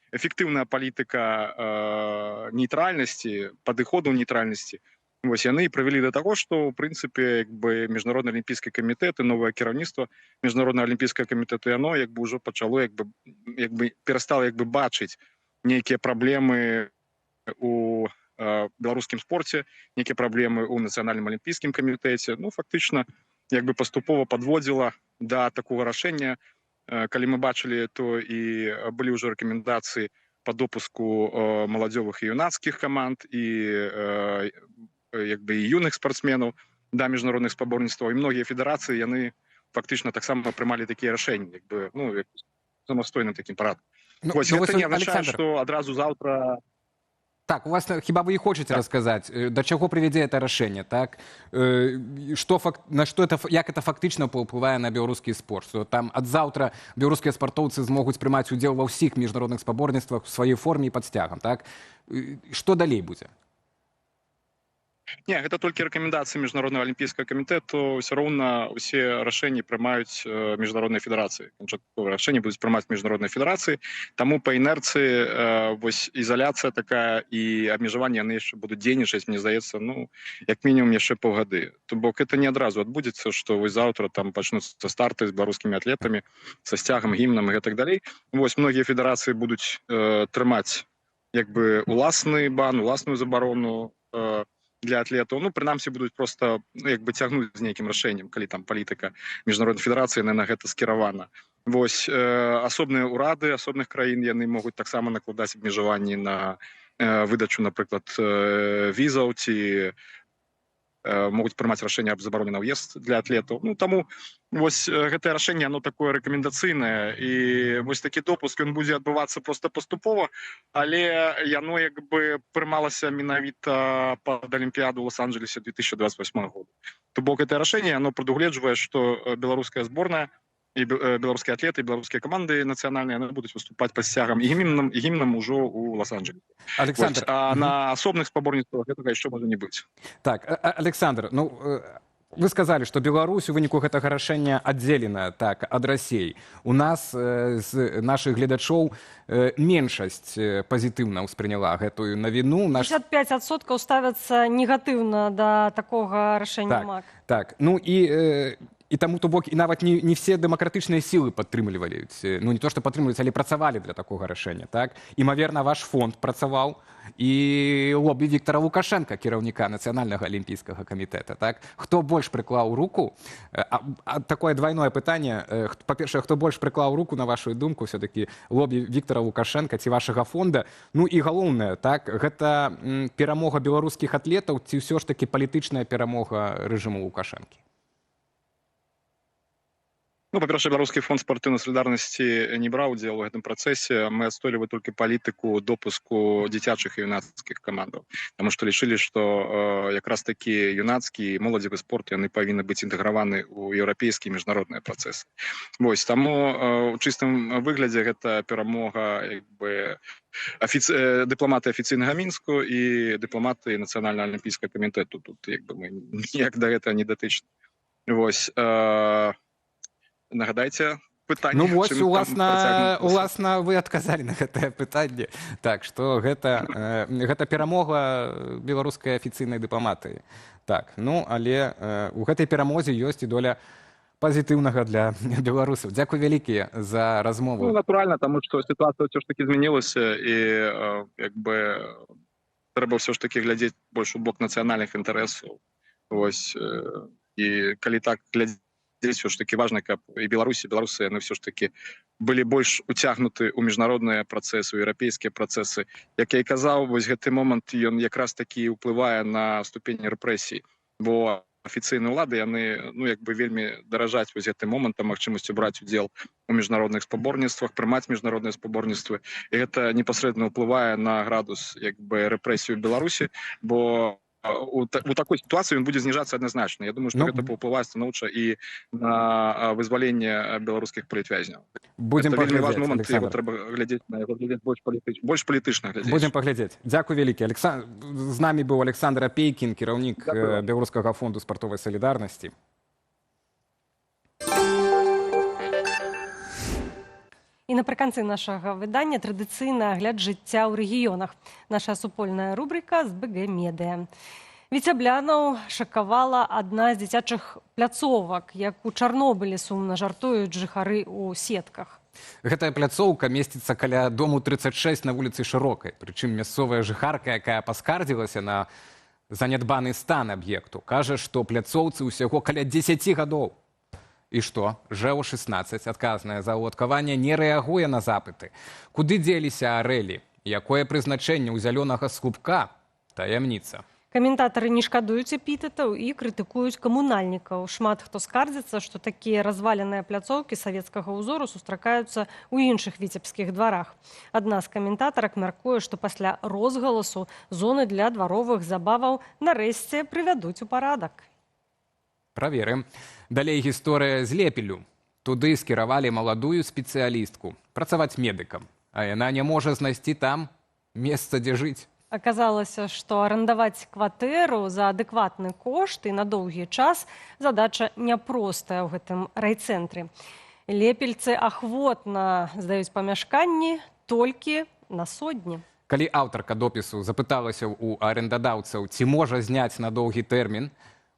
эфектыўная палітыка нейтральнасці, падыходу нейтральнасці, вось яны прывялі да таго, што, ў прынцыпе, Міжнародны алімпійскі камітэт і новае кіраўніцтва Міжнароднага алімпійскага камітэту, яно ўжо пачало перастала бачыць нейкія праблемы у беларускім спорце, нейкія праблемы ў нацыянальным алімпійскім камітэце. Фактычна паступова падводзіла да такога рашэння. Калі мы бачылі, то і былі ўжо рэкамендацыі па допуску маладзёвых і юнацкіх каманд і юных спортсменаў да міжнародных спаборніцтваў, і многія федэрацыі яны фактычна таксама прымалі такія рашэнні самастойным такім парадкам. Гэта не азначае, што адразу заўтра. Так, у вас хіба вы і хочаце расказаць, да чаго прывядзе это рашэнне, так? Як это фактычна паўплывае на беларускі спорт? Там ад заўтра беларускія спартоўцы змогуць прымаць удзел ва ўсіх міжнародных спаборніцтвах у сваёй форме і пад сцягам, так? Што далей будзе? Не, гэта толькі рэкамендацыі Міжнароднага алімпійскага камітэту. Ўсё роўна ўсе рашэнні прымаюць міжнародныя федэрацыі. Канчатковыя рашэнні будуць прымаць міжнародныя федэрацыі. Таму па інерцыі ізаляцыя такая і абмежаванні яны яшчэ будуць дзейнічаць, мне здаецца, як мінімум яшчэ паўгады. То бок гэта не адразу адбудзецца, што вось заўтра там пачнуцца старты з беларускімі атлетамі, са сцягам, гімнам і гэтак далей. Вось многія федэрацыі будуць трымаць уласны бан, уласную забарону для атлетаў. Прынамсі будуць проста цягнуць з нейкім рашэннем, калі там палітыка міжнароднай федэрацыі на гэта скіравана. Вось асобныя ўрады асобных краін яны могуць таксама накладаць абмежаванні на выдачу, напрыклад, візаў, ці могуць прымаць рашэнне аб забароне на ўезд для атлетаў. Таму вось гэтае рашэнне, оно такое рэкамендацыйнае, і вось такі допуск, ён будзе адбывацца проста паступова, але яно прымалася менавіта пад Алімпіяду ў Лос-Анджелесе 2028 году. То бок гэтае рашэнне, оно прадугледжвае, што беларуская зборная и белорусские атлеты, и белорусские команды национальные, они будут выступать под стягом и гимном уже у Лос-Анджелеса. Александр. Вот. А на особных спаборніцтвах этого еще может не быть. Так, Александр, ну, вы сказали, что Беларусь у выніку гэтага рашэння аддзелена так ад России. У нас з наших гледачоў меншасць пазітыўна ўспрыняла гэтую навіну. 55% ставяцца негатыўна да такога рашэння МАК. Так, ну і таму то бок і нават не все дэмакратычныя сілы падтрымліваюць, ну не то што падтрымліваюць, але працавалі для такога рашэння, так? Імаверна, ваш фонд працаваў і лобі Віктора Лукашенка, кіраўніка Нацыянальнага алімпійскага камітэта, так? Хто больш прыклаў руку? Такое двойное пытанне. Па-першае, хто больш прыклаў руку, на вашу думку, все-таки лобі Віктора Лукашенка ці вашага фонда? Ну і галоўнае, так, гэта перамога беларускіх атлетаў ці ўсё ж таки палітычная перамога рэжыму Лукашэнкі? Ну, па-першае, беларускі фонд спартыўнай салідарнасці не браў удзел у гэтым працэсе. Мы адстойвалі толькі палітыку допуску дзіцячых і юнацкіх камандаў, таму што лічылі, што якраз такі юнацкі і моладзевы спорт яны павінны быць інтэграваны ў еўрапейскія міжнародныя працэсы. Вось, таму ў чыстым выглядзе гэта перамога дыпламаты афіцыйнага Мінску і дыпламаты Нацыянальнага алімпійскага камітэту. Тут мы ніяк да гэтага не датычны. Вось, нагадайце пытанне. Ну вось, уласна вы адказалі на гэтае пытанне. Так, што гэта перамога беларускай афіцыйнай дыпламатыі. Так, ну, але у гэтай перамозе ёсць і доля пазітыўнага для беларусаў. Дзякуй вялікія за размову. Ну, натуральна, таму што сітуацыя ўсё ж такі змянілася і трэба ўсё ж такі глядзець больш у бок нацыянальных інтарэсаў. Вось, і калі так глядзець, все ж таки важно, каб і беларусы яны все ж таки былі больш уцягнуты ў міжнародныя працэсы, у еўрапейскія працэсы. Як я і казаў, вось гэты момант ён якраз такі ўплывае на ступень рэпрэсій, бо афіцыйныя ўлады яны вельмі даражаць вось гэтым момантам, магчымасцю браць удзел у міжнародных спаборніцтвах, прымаць міжнародныя спаборніцтвы, і гэта непасрэдна ўплывае на градус рэпрэсій у Беларусі, бо у такой ситуации он будет снижаться однозначно. Я думаю, что это паўплывае станоўча і на вызваленне беларускіх палітвязняў. Будем паглядзець, Александр. Александр. Трэба глядзець на яго больш палітычна глядзець. Будем паглядзець. Дзякуй вялікі. З намі быў Александр Апейкін, кіраўнік Беларускага фонду спартовай салідарнасці. І напрыканцы нашага выдання традыцыйны агляд жыцця ў рэгіёнах. Наша супольная рубрика з БГ Медыа. Віцяблянаў шакавала адна з дзіцячых пляцовак, як у Чарнобылі сумна жартуюць жыхары ў сетках. Гэтая пляцоўка месціцца каля дому 36 на вуліцы Шырокай. Прычым мясцовая жыхарка, якая паскардзілася на занядбаны стан аб'екту, кажа, што пляцоўцы ўсяго каля 10 гадоў. І што? ЖЭУ-16, адказнае за ўладкаванне, не рэагуе на запыты. Куды дзеліся арэлі? Якое прызначэнне ў зялёнага слупка? Таямніца. Каментатары не шкадуюць эпітэтаў і крытыкуюць камунальнікаў. Шмат хто скардзіцца, што такія разваленыя пляцоўкі савецкага ўзору сустракаюцца ў іншых віцебскіх дварах. Адна з каментатарак мяркуе, што пасля розгаласу зоны для дваровых забаваў нарэшце прывядуць у парадак. Праверым. Далей гісторыя з Лепелю. Туды скіравалі маладую спецыялістку працаваць медыкам, а яна не можа знайсці там месца, дзе жыць. Аказалася, што арандаваць кватэру за адэкватны кошт і на доўгі час задача няпростая ў гэтым райцэнтры. Лепельцы ахвотна здаюць памяшканні толькі на сотні. Калі аўтарка допісу запыталася ў арендадаўцаў, ці можа зняць на доўгі тэрмін,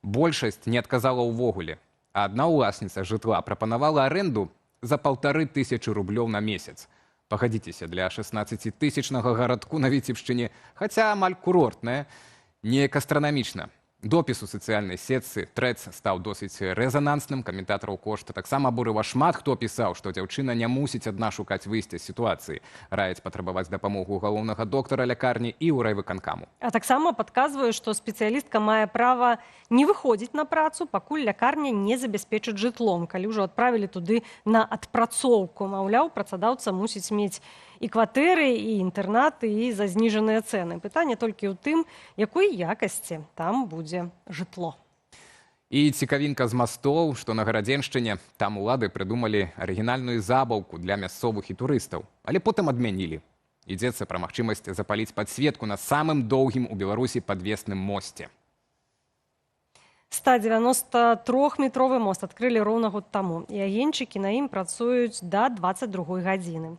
большасць не адказала ўвогуле. А адна ўласніца жытла прапанавала аренду за 1500 рублёў на месяц. Пагадзіцеся, для 16-тысячнага гарадку на Віцебшчыне, хаця амаль курортная, неяк астранамічна. Допіс у сацыяльнай сетцы Трэц стаў досыць рэзанансным, каментатараў кошта таксама абурыла шмат, хто пісаў, што дзяўчына не мусіць адна шукаць выйсця з сітуацыі, раяць патрабаваць дапамогу галоўнага доктара лякарні і ў райвыканкаму. А таксама падказвае, што спецыялістка мае права не выходзіць на працу, пакуль лякарня не забяспечыць жытлом, калі ўжо адправілі туды на адпрацоўку. Маўляў, працадаўца мусіць мець і кватэры, і інтэрнаты, і за зніжаныя цэны. Пытанне толькі ў тым, якой якасці там будзе жытло. І цікавінка з мастоў, што на Гарадзеншчыне там улады прыдумалі арыгінальную забаўку для мясцовых і турыстаў, але потым адмянілі. Ідзецца пра магчымасць запаліць падсветку на самым доўгім у Беларусі падвесным мосце. 193-метровы мост адкрылі роўна год таму, і агеньчыкі на ім працуюць да 22 гадзіны.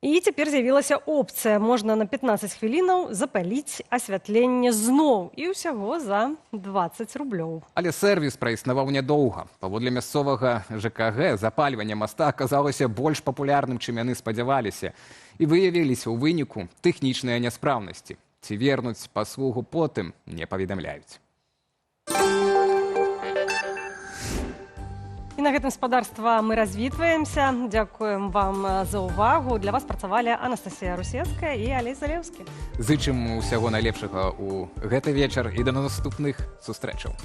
І цяпер з'явілася опцыя. Можна на 15 хвілінаў запаліць асвятленне зноў. І ўсяго за 20 рублёў. Але сервіс праіснаваў нядоўга. Паводле мясцовага ЖКГ запальванне моста аказалася больш папулярным, чым яны спадзяваліся. І выявіліся ў выніку тэхнічныя няспраўнасці. Ці вернуць паслугу потым, не паведамляюць. І на гэтым спадарства мы развітваемся. Дзякуем вам за ўвагу. Для вас працавалі Анастасія Русецкая і Алей Залеўскі. Зычым усяго найлепшага ў гэты вечар і да наступных сустрэчаў.